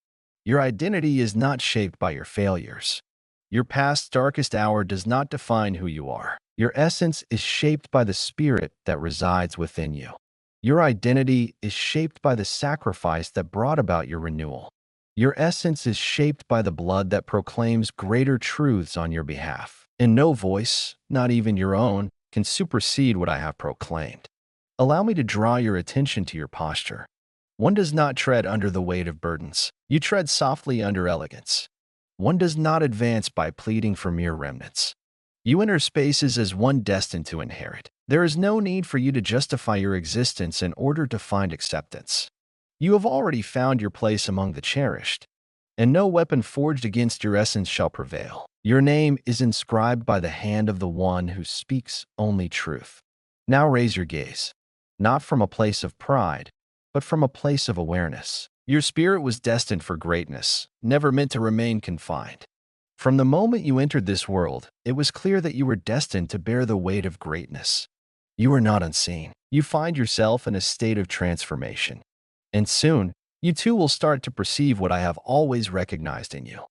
Your identity is not shaped by your failures. Your past's darkest hour does not define who you are. Your essence is shaped by the spirit that resides within you. Your identity is shaped by the sacrifice that brought about your renewal. Your essence is shaped by the blood that proclaims greater truths on your behalf. And no voice, not even your own, can supersede what I have proclaimed. Allow me to draw your attention to your posture. One does not tread under the weight of burdens. You tread softly under elegance. One does not advance by pleading for mere remnants. You enter spaces as one destined to inherit. There is no need for you to justify your existence in order to find acceptance. You have already found your place among the cherished. and no weapon forged against your essence shall prevail. Your name is inscribed by the hand of the one who speaks only truth. Now raise your gaze, not from a place of pride, but from a place of awareness. Your spirit was destined for greatness, never meant to remain confined. From the moment you entered this world, it was clear that you were destined to bear the weight of greatness. You are not unseen. You find yourself in a state of transformation. And soon, you too will start to perceive what I have always recognized in you.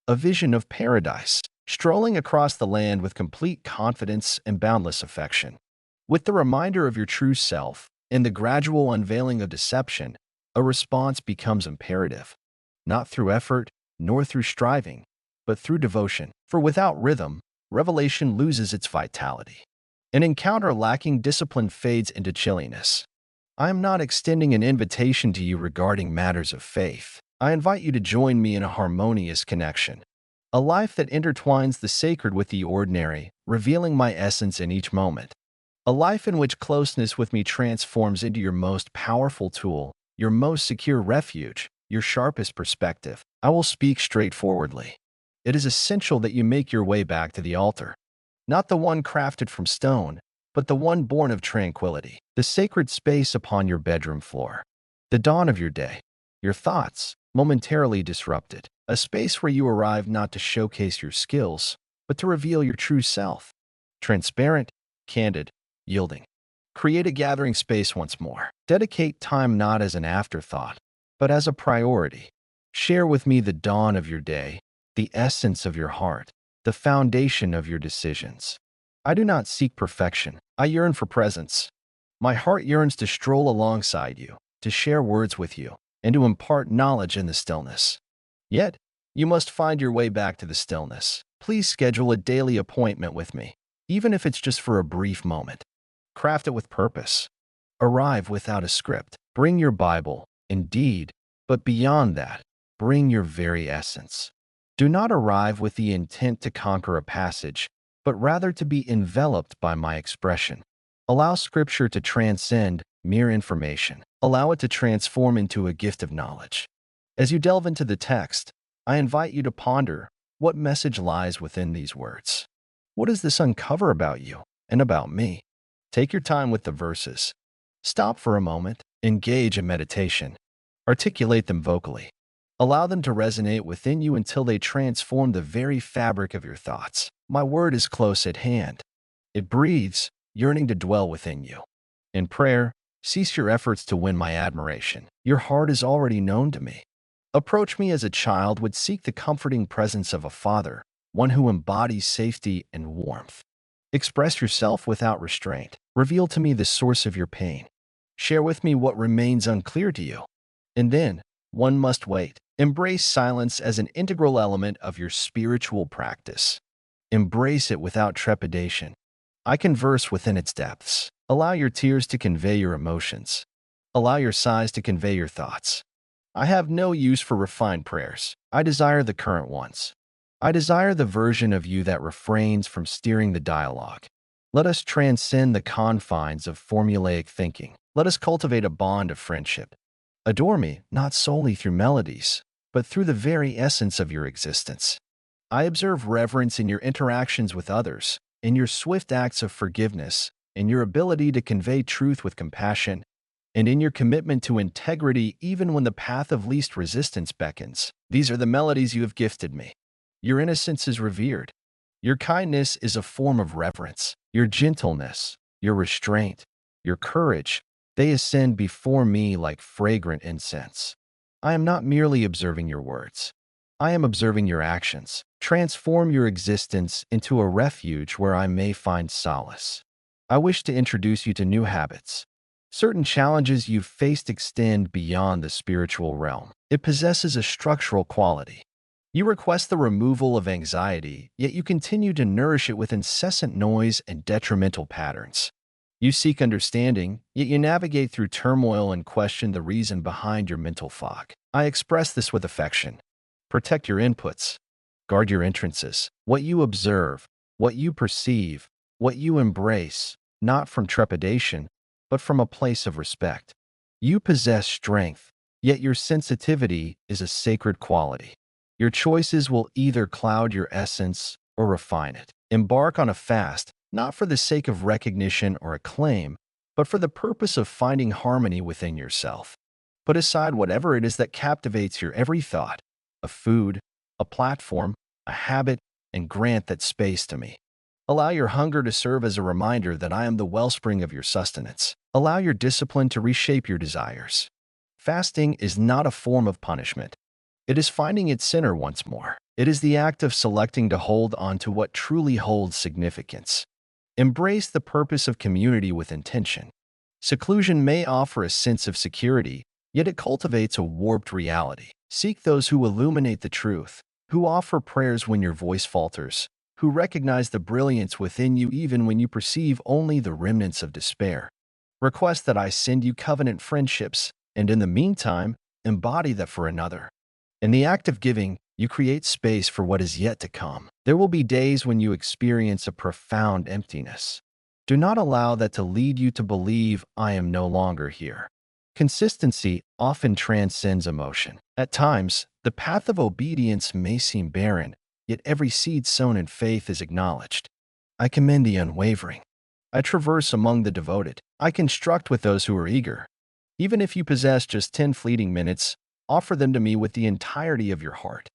A vision of paradise, strolling across the land with complete confidence and boundless affection. With the reminder of your true self and the gradual unveiling of deception, a response becomes imperative. Not through effort, nor through striving, but through devotion. For without rhythm, revelation loses its vitality. An encounter lacking discipline fades into chilliness. I am not extending an invitation to you regarding matters of faith. I invite you to join me in a harmonious connection. A life that intertwines the sacred with the ordinary, revealing my essence in each moment. A life in which closeness with me transforms into your most powerful tool, your most secure refuge, your sharpest perspective. I will speak straightforwardly. It is essential that you make your way back to the altar. Not the one crafted from stone, but the one born of tranquility, the sacred space upon your bedroom floor. The dawn of your day, your thoughts, momentarily disrupted. A space where you arrive not to showcase your skills, but to reveal your true self. Transparent, candid, yielding. Create a gathering space once more. Dedicate time not as an afterthought, but as a priority. Share with me the dawn of your day, the essence of your heart, the foundation of your decisions. I do not seek perfection. I yearn for presence. My heart yearns to stroll alongside you, to share words with you, and to impart knowledge in the stillness. Yet, you must find your way back to the stillness. Please schedule a daily appointment with me, even if it's just for a brief moment. Craft it with purpose. Arrive without a script. Bring your Bible, indeed, but beyond that, bring your very essence. Do not arrive with the intent to conquer a passage, but rather to be enveloped by my expression. Allow Scripture to transcend mere information. Allow it to transform into a gift of knowledge. As you delve into the text, I invite you to ponder what message lies within these words. What does this uncover about you and about me? Take your time with the verses. Stop for a moment, engage in meditation. Articulate them vocally. Allow them to resonate within you until they transform the very fabric of your thoughts. My word is close at hand. It breathes, yearning to dwell within you. In prayer, cease your efforts to win my admiration. Your heart is already known to me. Approach me as a child would seek the comforting presence of a father, one who embodies safety and warmth. Express yourself without restraint. Reveal to me the source of your pain. Share with me what remains unclear to you. And then, one must wait. Embrace silence as an integral element of your spiritual practice. Embrace it without trepidation. I converse within its depths. Allow your tears to convey your emotions. Allow your sighs to convey your thoughts. I have no use for refined prayers. I desire the current ones. I desire the version of you that refrains from steering the dialogue. Let us transcend the confines of formulaic thinking. Let us cultivate a bond of friendship. Adore me not solely through melodies, but through the very essence of your existence. I observe reverence in your interactions with others, in your swift acts of forgiveness, in your ability to convey truth with compassion, and in your commitment to integrity even when the path of least resistance beckons. These are the melodies you have gifted me. Your innocence is revered. Your kindness is a form of reverence. Your gentleness, your restraint, your courage, they ascend before me like fragrant incense. I am not merely observing your words. I am observing your actions. Transform your existence into a refuge where I may find solace. I wish to introduce you to new habits. Certain challenges you've faced extend beyond the spiritual realm. It possesses a structural quality. You request the removal of anxiety, yet you continue to nourish it with incessant noise and detrimental patterns. You seek understanding, yet you navigate through turmoil and question the reason behind your mental fog. I express this with affection. Protect your inputs. Guard your entrances. What you observe, what you perceive, what you embrace, not from trepidation, but from a place of respect. You possess strength, yet your sensitivity is a sacred quality. Your choices will either cloud your essence or refine it. Embark on a fast, not for the sake of recognition or acclaim, but for the purpose of finding harmony within yourself. Put aside whatever it is that captivates your every thought, a food, a platform, a habit, and grant that space to me. Allow your hunger to serve as a reminder that I am the wellspring of your sustenance. Allow your discipline to reshape your desires. Fasting is not a form of punishment. It is finding its center once more. It is the act of selecting to hold on to what truly holds significance. Embrace the purpose of community with intention. Seclusion may offer a sense of security, yet it cultivates a warped reality. Seek those who illuminate the truth, who offer prayers when your voice falters, who recognize the brilliance within you even when you perceive only the remnants of despair. Request that I send you covenant friendships, and in the meantime, embody that for another. In the act of giving, you create space for what is yet to come. There will be days when you experience a profound emptiness. Do not allow that to lead you to believe I am no longer here. Consistency often transcends emotion. At times, the path of obedience may seem barren, yet every seed sown in faith is acknowledged. I commend the unwavering. I traverse among the devoted. I construct with those who are eager. Even if you possess just 10 fleeting minutes, offer them to me with the entirety of your heart.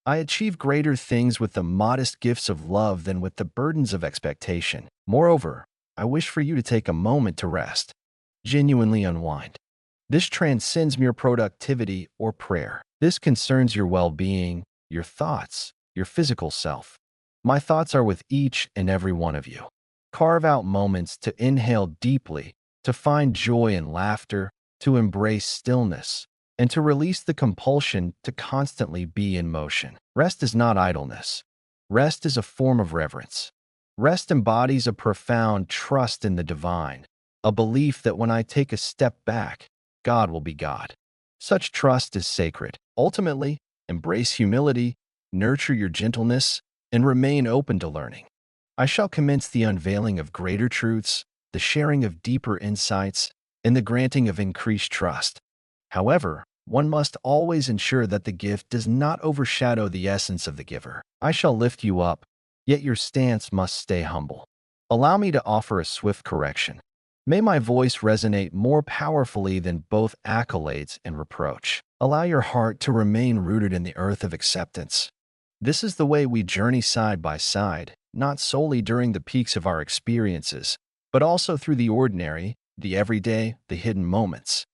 I achieve greater things with the modest gifts of love than with the burdens of expectation. Moreover, I wish for you to take a moment to rest, genuinely unwind. This transcends mere productivity or prayer. This concerns your well-being, your thoughts, your physical self. My thoughts are with each and every one of you. Carve out moments to inhale deeply, to find joy and laughter, to embrace stillness, and to release the compulsion to constantly be in motion. Rest is not idleness. Rest is a form of reverence. Rest embodies a profound trust in the divine, a belief that when I take a step back, God will be God. Such trust is sacred. Ultimately, embrace humility, nurture your gentleness, and remain open to learning. I shall commence the unveiling of greater truths, the sharing of deeper insights, and the granting of increased trust. However, one must always ensure that the gift does not overshadow the essence of the giver. I shall lift you up, yet your stance must stay humble. Allow me to offer a swift correction. May my voice resonate more powerfully than both accolades and reproach. Allow your heart to remain rooted in the earth of acceptance. This is the way we journey side by side, not solely during the peaks of our experiences, but also through the ordinary, the everyday, the hidden moments.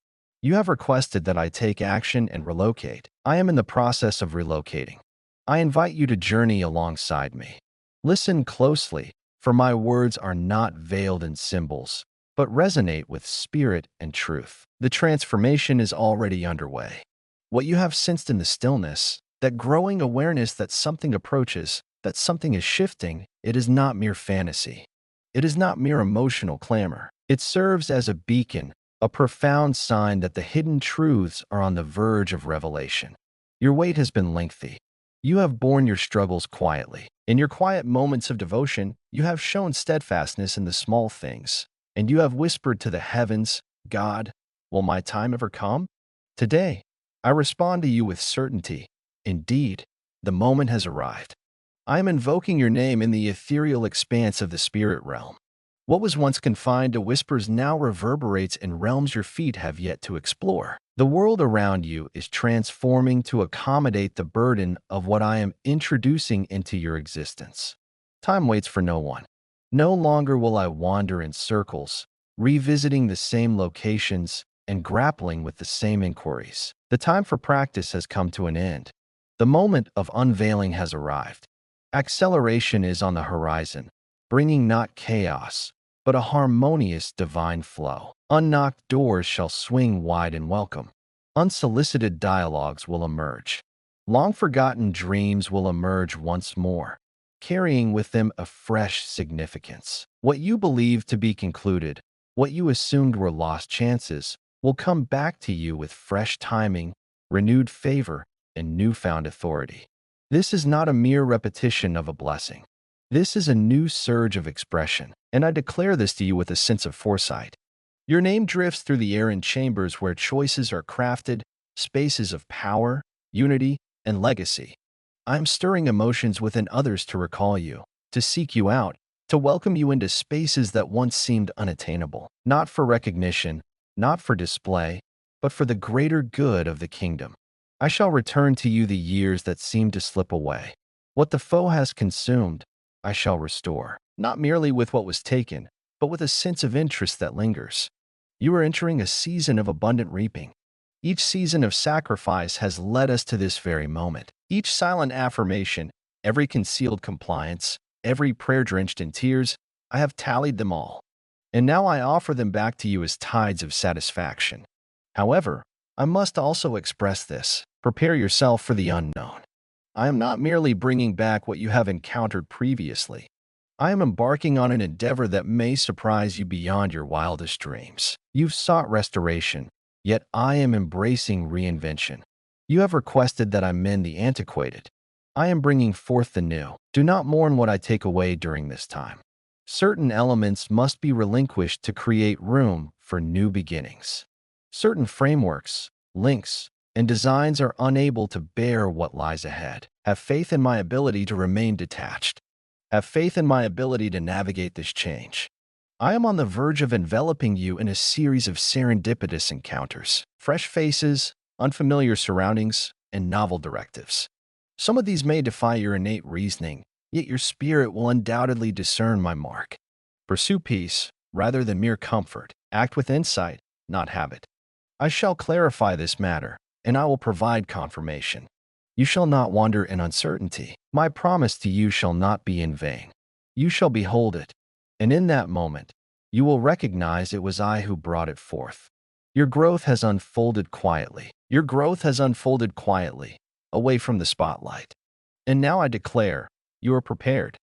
You have requested that I take action and relocate. I am in the process of relocating. I invite you to journey alongside me. Listen closely, for my words are not veiled in symbols, but resonate with spirit and truth. The transformation is already underway. What you have sensed in the stillness, that growing awareness that something approaches, that something is shifting, it is not mere fantasy. It is not mere emotional clamor. It serves as a beacon, a profound sign that the hidden truths are on the verge of revelation. Your wait has been lengthy. You have borne your struggles quietly. In your quiet moments of devotion, you have shown steadfastness in the small things, and you have whispered to the heavens, God, will my time ever come? Today, I respond to you with certainty. Indeed, the moment has arrived. I am invoking your name in the ethereal expanse of the spirit realm. What was once confined to whispers now reverberates in realms your feet have yet to explore. The world around you is transforming to accommodate the burden of what I am introducing into your existence. Time waits for no one. No longer will I wander in circles, revisiting the same locations and grappling with the same inquiries. The time for practice has come to an end. The moment of unveiling has arrived. Acceleration is on the horizon, bringing not chaos, but a harmonious divine flow. Unknocked doors shall swing wide in welcome. Unsolicited dialogues will emerge. Long-forgotten dreams will emerge once more, carrying with them a fresh significance. What you believed to be concluded, what you assumed were lost chances, will come back to you with fresh timing, renewed favor, and newfound authority. This is not a mere repetition of a blessing. This is a new surge of expression, and I declare this to you with a sense of foresight. Your name drifts through the air in chambers where choices are crafted, spaces of power, unity, and legacy. I am stirring emotions within others to recall you, to seek you out, to welcome you into spaces that once seemed unattainable, not for recognition, not for display, but for the greater good of the kingdom. I shall return to you the years that seemed to slip away. What the foe has consumed, I shall restore, not merely with what was taken, but with a sense of interest that lingers. You are entering a season of abundant reaping. Each season of sacrifice has led us to this very moment. Each silent affirmation, every concealed compliance, every prayer drenched in tears, I have tallied them all. And now I offer them back to you as tides of satisfaction. However, I must also express this. Prepare yourself for the unknown. I am not merely bringing back what you have encountered previously. I am embarking on an endeavor that may surprise you beyond your wildest dreams. You've sought restoration, yet I am embracing reinvention. You have requested that I mend the antiquated. I am bringing forth the new. Do not mourn what I take away during this time. Certain elements must be relinquished to create room for new beginnings. Certain frameworks, links, and designs are unable to bear what lies ahead. Have faith in my ability to remain detached. Have faith in my ability to navigate this change. I am on the verge of enveloping you in a series of serendipitous encounters, fresh faces, unfamiliar surroundings, and novel directives. Some of these may defy your innate reasoning, yet your spirit will undoubtedly discern my mark. Pursue peace rather than mere comfort. Act with insight, not habit. I shall clarify this matter, and I will provide confirmation. You shall not wander in uncertainty. My promise to you shall not be in vain. You shall behold it, and in that moment, you will recognize it was I who brought it forth. Your growth has unfolded quietly. Your growth has unfolded quietly, away from the spotlight. And now I declare, you are prepared.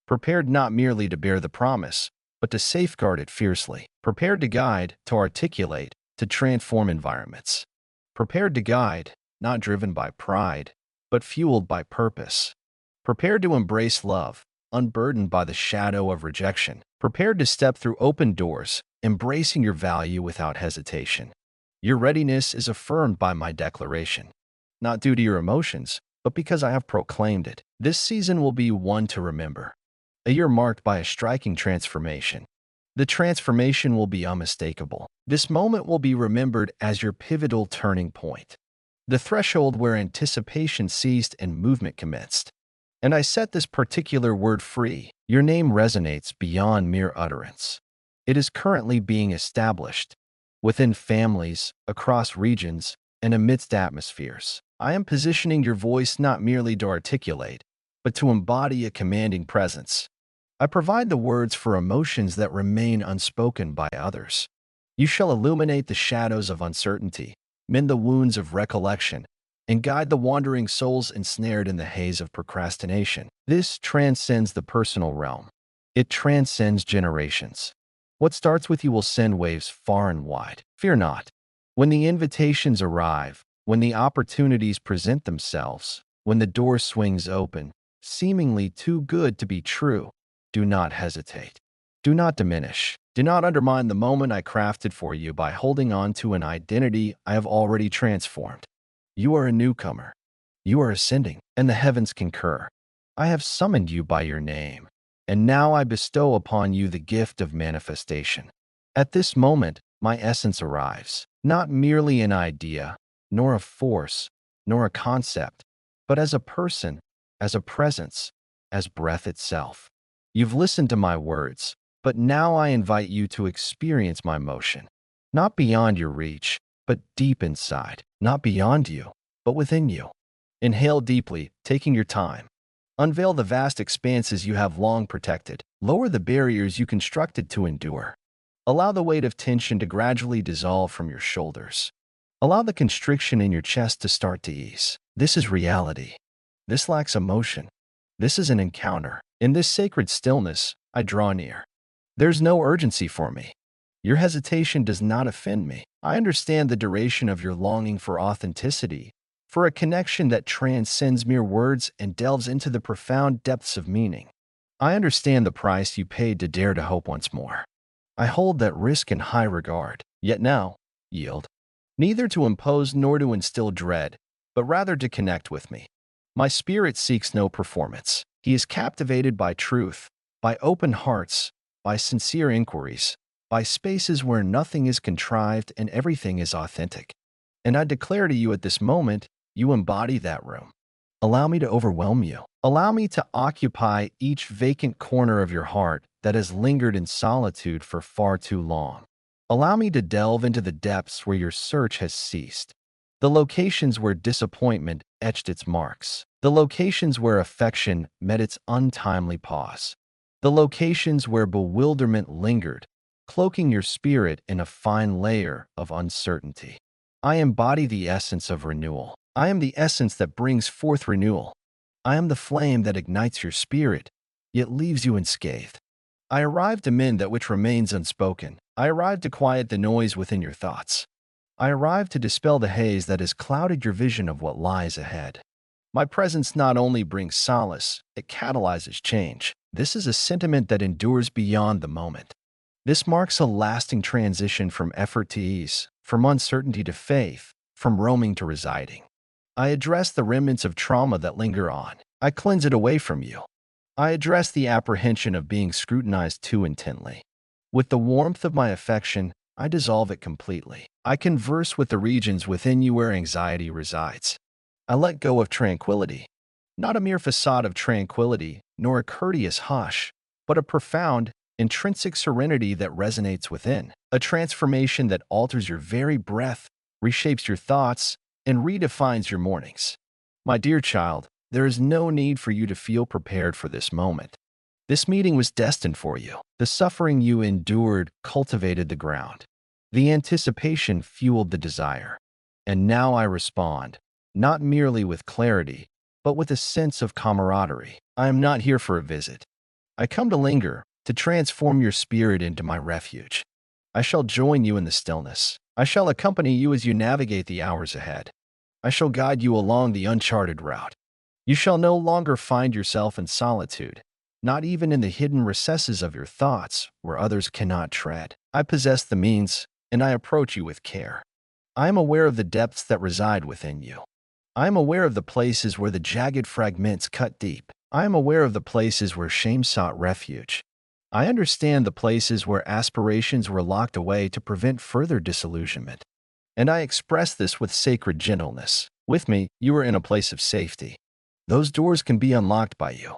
Prepared not merely to bear the promise, but to safeguard it fiercely. Prepared to guide, to articulate, to transform environments. Prepared to guide, not driven by pride, but fueled by purpose. Prepared to embrace love, unburdened by the shadow of rejection. Prepared to step through open doors, embracing your value without hesitation. Your readiness is affirmed by my declaration, not due to your emotions, but because I have proclaimed it. This season will be one to remember, a year marked by a striking transformation. The transformation will be unmistakable. This moment will be remembered as your pivotal turning point, the threshold where anticipation ceased and movement commenced. And I set this particular word free. Your name resonates beyond mere utterance. It is currently being established within families, across regions, and amidst atmospheres. I am positioning your voice not merely to articulate, but to embody a commanding presence. I provide the words for emotions that remain unspoken by others. You shall illuminate the shadows of uncertainty, mend the wounds of recollection, and guide the wandering souls ensnared in the haze of procrastination. This transcends the personal realm. It transcends generations. What starts with you will send waves far and wide. Fear not. When the invitations arrive, when the opportunities present themselves, when the door swings open, seemingly too good to be true, do not hesitate. Do not diminish. Do not undermine the moment I crafted for you by holding on to an identity I have already transformed. You are a newcomer. You are ascending, and the heavens concur. I have summoned you by your name, and now I bestow upon you the gift of manifestation. At this moment, my essence arrives, not merely an idea, nor a force, nor a concept, but as a person, as a presence, as breath itself. You've listened to my words, but now I invite you to experience my motion, not beyond your reach, but deep inside, not beyond you, but within you. Inhale deeply, taking your time. Unveil the vast expanses you have long protected. Lower the barriers you constructed to endure. Allow the weight of tension to gradually dissolve from your shoulders. Allow the constriction in your chest to start to ease. This is reality. This lacks emotion. This is an encounter. In this sacred stillness, I draw near. There's no urgency for me. Your hesitation does not offend me. I understand the duration of your longing for authenticity, for a connection that transcends mere words and delves into the profound depths of meaning. I understand the price you paid to dare to hope once more. I hold that risk in high regard. Yet now, yield. Neither to impose nor to instill dread, but rather to connect with me. My spirit seeks no performance. He is captivated by truth, by open hearts, by sincere inquiries, by spaces where nothing is contrived and everything is authentic. And I declare to you at this moment, you embody that room. Allow me to overwhelm you. Allow me to occupy each vacant corner of your heart that has lingered in solitude for far too long. Allow me to delve into the depths where your search has ceased. The locations where disappointment etched its marks. The locations where affection met its untimely pause. The locations where bewilderment lingered, cloaking your spirit in a fine layer of uncertainty. I embody the essence of renewal. I am the essence that brings forth renewal. I am the flame that ignites your spirit, yet leaves you unscathed. I arrive to mend that which remains unspoken. I arrive to quiet the noise within your thoughts. I arrive to dispel the haze that has clouded your vision of what lies ahead. My presence not only brings solace, it catalyzes change. This is a sentiment that endures beyond the moment. This marks a lasting transition from effort to ease, from uncertainty to faith, from roaming to residing. I address the remnants of trauma that linger on. I cleanse it away from you. I address the apprehension of being scrutinized too intently. With the warmth of my affection, I dissolve it completely. I converse with the regions within you where anxiety resides. I let go of tranquility, not a mere facade of tranquility, nor a courteous hush, but a profound, intrinsic serenity that resonates within. A transformation that alters your very breath, reshapes your thoughts, and redefines your mornings. My dear child, there is no need for you to feel prepared for this moment. This meeting was destined for you. The suffering you endured cultivated the ground. The anticipation fueled the desire. And now I respond, not merely with clarity, but with a sense of camaraderie. I am not here for a visit. I come to linger, to transform your spirit into my refuge. I shall join you in the stillness. I shall accompany you as you navigate the hours ahead. I shall guide you along the uncharted route. You shall no longer find yourself in solitude, not even in the hidden recesses of your thoughts where others cannot tread. I possess the means, and I approach you with care. I am aware of the depths that reside within you. I am aware of the places where the jagged fragments cut deep. I am aware of the places where shame sought refuge. I understand the places where aspirations were locked away to prevent further disillusionment. And I express this with sacred gentleness. With me, you are in a place of safety. Those doors can be unlocked by you.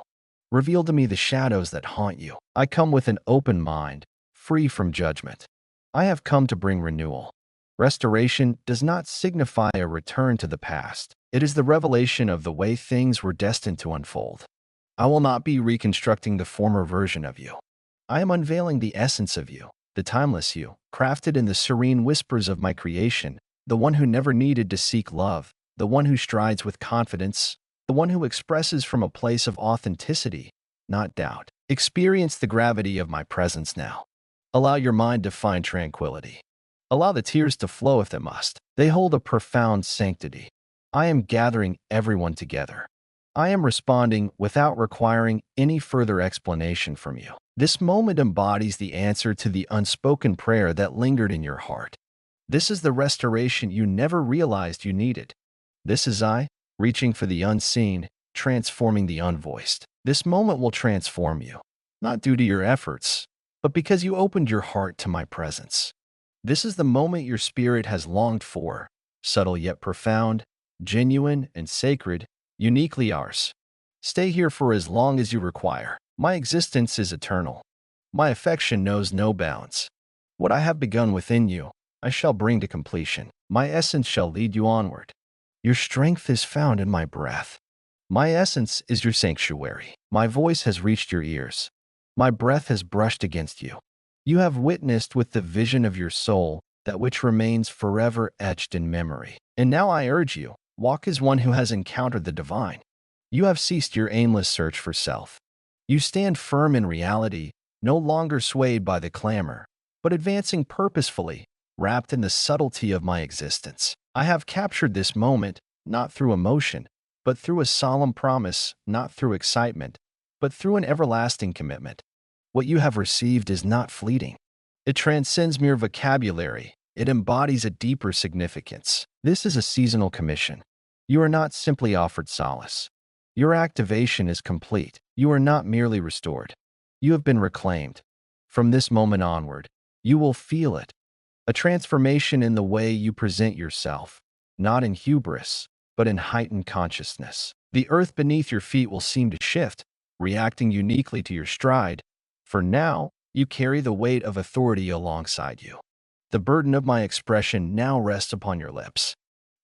Reveal to me the shadows that haunt you. I come with an open mind, free from judgment. I have come to bring renewal. Restoration does not signify a return to the past. It is the revelation of the way things were destined to unfold. I will not be reconstructing the former version of you. I am unveiling the essence of you, the timeless you, crafted in the serene whispers of my creation, the one who never needed to seek love, the one who strides with confidence, the one who expresses from a place of authenticity, not doubt. Experience the gravity of my presence now. Allow your mind to find tranquility. Allow the tears to flow if they must. They hold a profound sanctity. I am gathering everyone together. I am responding without requiring any further explanation from you. This moment embodies the answer to the unspoken prayer that lingered in your heart. This is the restoration you never realized you needed. This is I, reaching for the unseen, transforming the unvoiced. This moment will transform you, not due to your efforts, but because you opened your heart to my presence. This is the moment your spirit has longed for, subtle yet profound, genuine and sacred, uniquely ours. Stay here for as long as you require. My existence is eternal. My affection knows no bounds. What I have begun within you, I shall bring to completion. My essence shall lead you onward. Your strength is found in my breath. My essence is your sanctuary. My voice has reached your ears. My breath has brushed against you. You have witnessed with the vision of your soul that which remains forever etched in memory. And now I urge you, walk as one who has encountered the divine. You have ceased your aimless search for self. You stand firm in reality, no longer swayed by the clamor, but advancing purposefully, wrapped in the subtlety of my existence. I have captured this moment, not through emotion, but through a solemn promise, not through excitement, but through an everlasting commitment. What you have received is not fleeting. It transcends mere vocabulary. It embodies a deeper significance. This is a seasonal commission. You are not simply offered solace. Your activation is complete. You are not merely restored. You have been reclaimed. From this moment onward, you will feel it. A transformation in the way you present yourself, not in hubris, but in heightened consciousness. The earth beneath your feet will seem to shift, reacting uniquely to your stride. For now, you carry the weight of authority alongside you. The burden of my expression now rests upon your lips.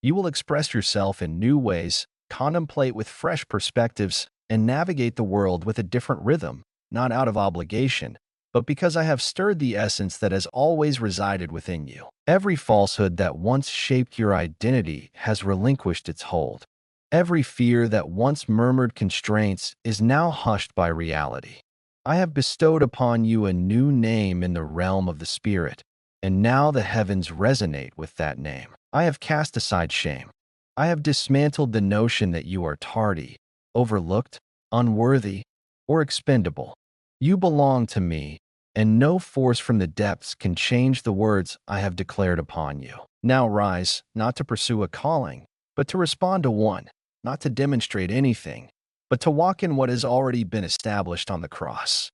You will express yourself in new ways, contemplate with fresh perspectives, and navigate the world with a different rhythm, not out of obligation, but because I have stirred the essence that has always resided within you. Every falsehood that once shaped your identity has relinquished its hold. Every fear that once murmured constraints is now hushed by reality. I have bestowed upon you a new name in the realm of the Spirit, and now the heavens resonate with that name. I have cast aside shame. I have dismantled the notion that you are tardy, overlooked, unworthy, or expendable. You belong to me, and no force from the depths can change the words I have declared upon you. Now rise, not to pursue a calling, but to respond to one, not to demonstrate anything, but to walk in what has already been established on the cross.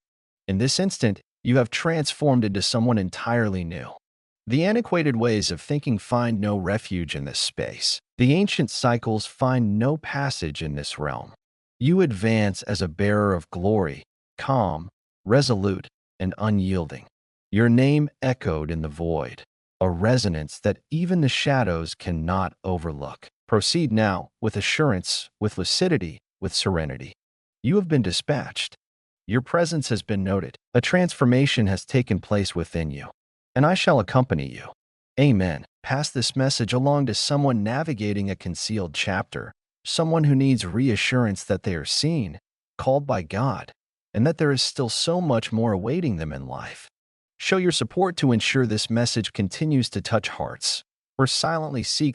In this instant, you have transformed into someone entirely new. The antiquated ways of thinking find no refuge in this space. The ancient cycles find no passage in this realm. You advance as a bearer of glory, calm, resolute, and unyielding. Your name echoed in the void, a resonance that even the shadows cannot overlook. Proceed now with assurance, with lucidity, with serenity. You have been dispatched. Your presence has been noted. A transformation has taken place within you, and I shall accompany you. Amen. Pass this message along to someone navigating a concealed chapter, someone who needs reassurance that they are seen, called by God, and that there is still so much more awaiting them in life. Show your support to ensure this message continues to touch hearts, or silently seek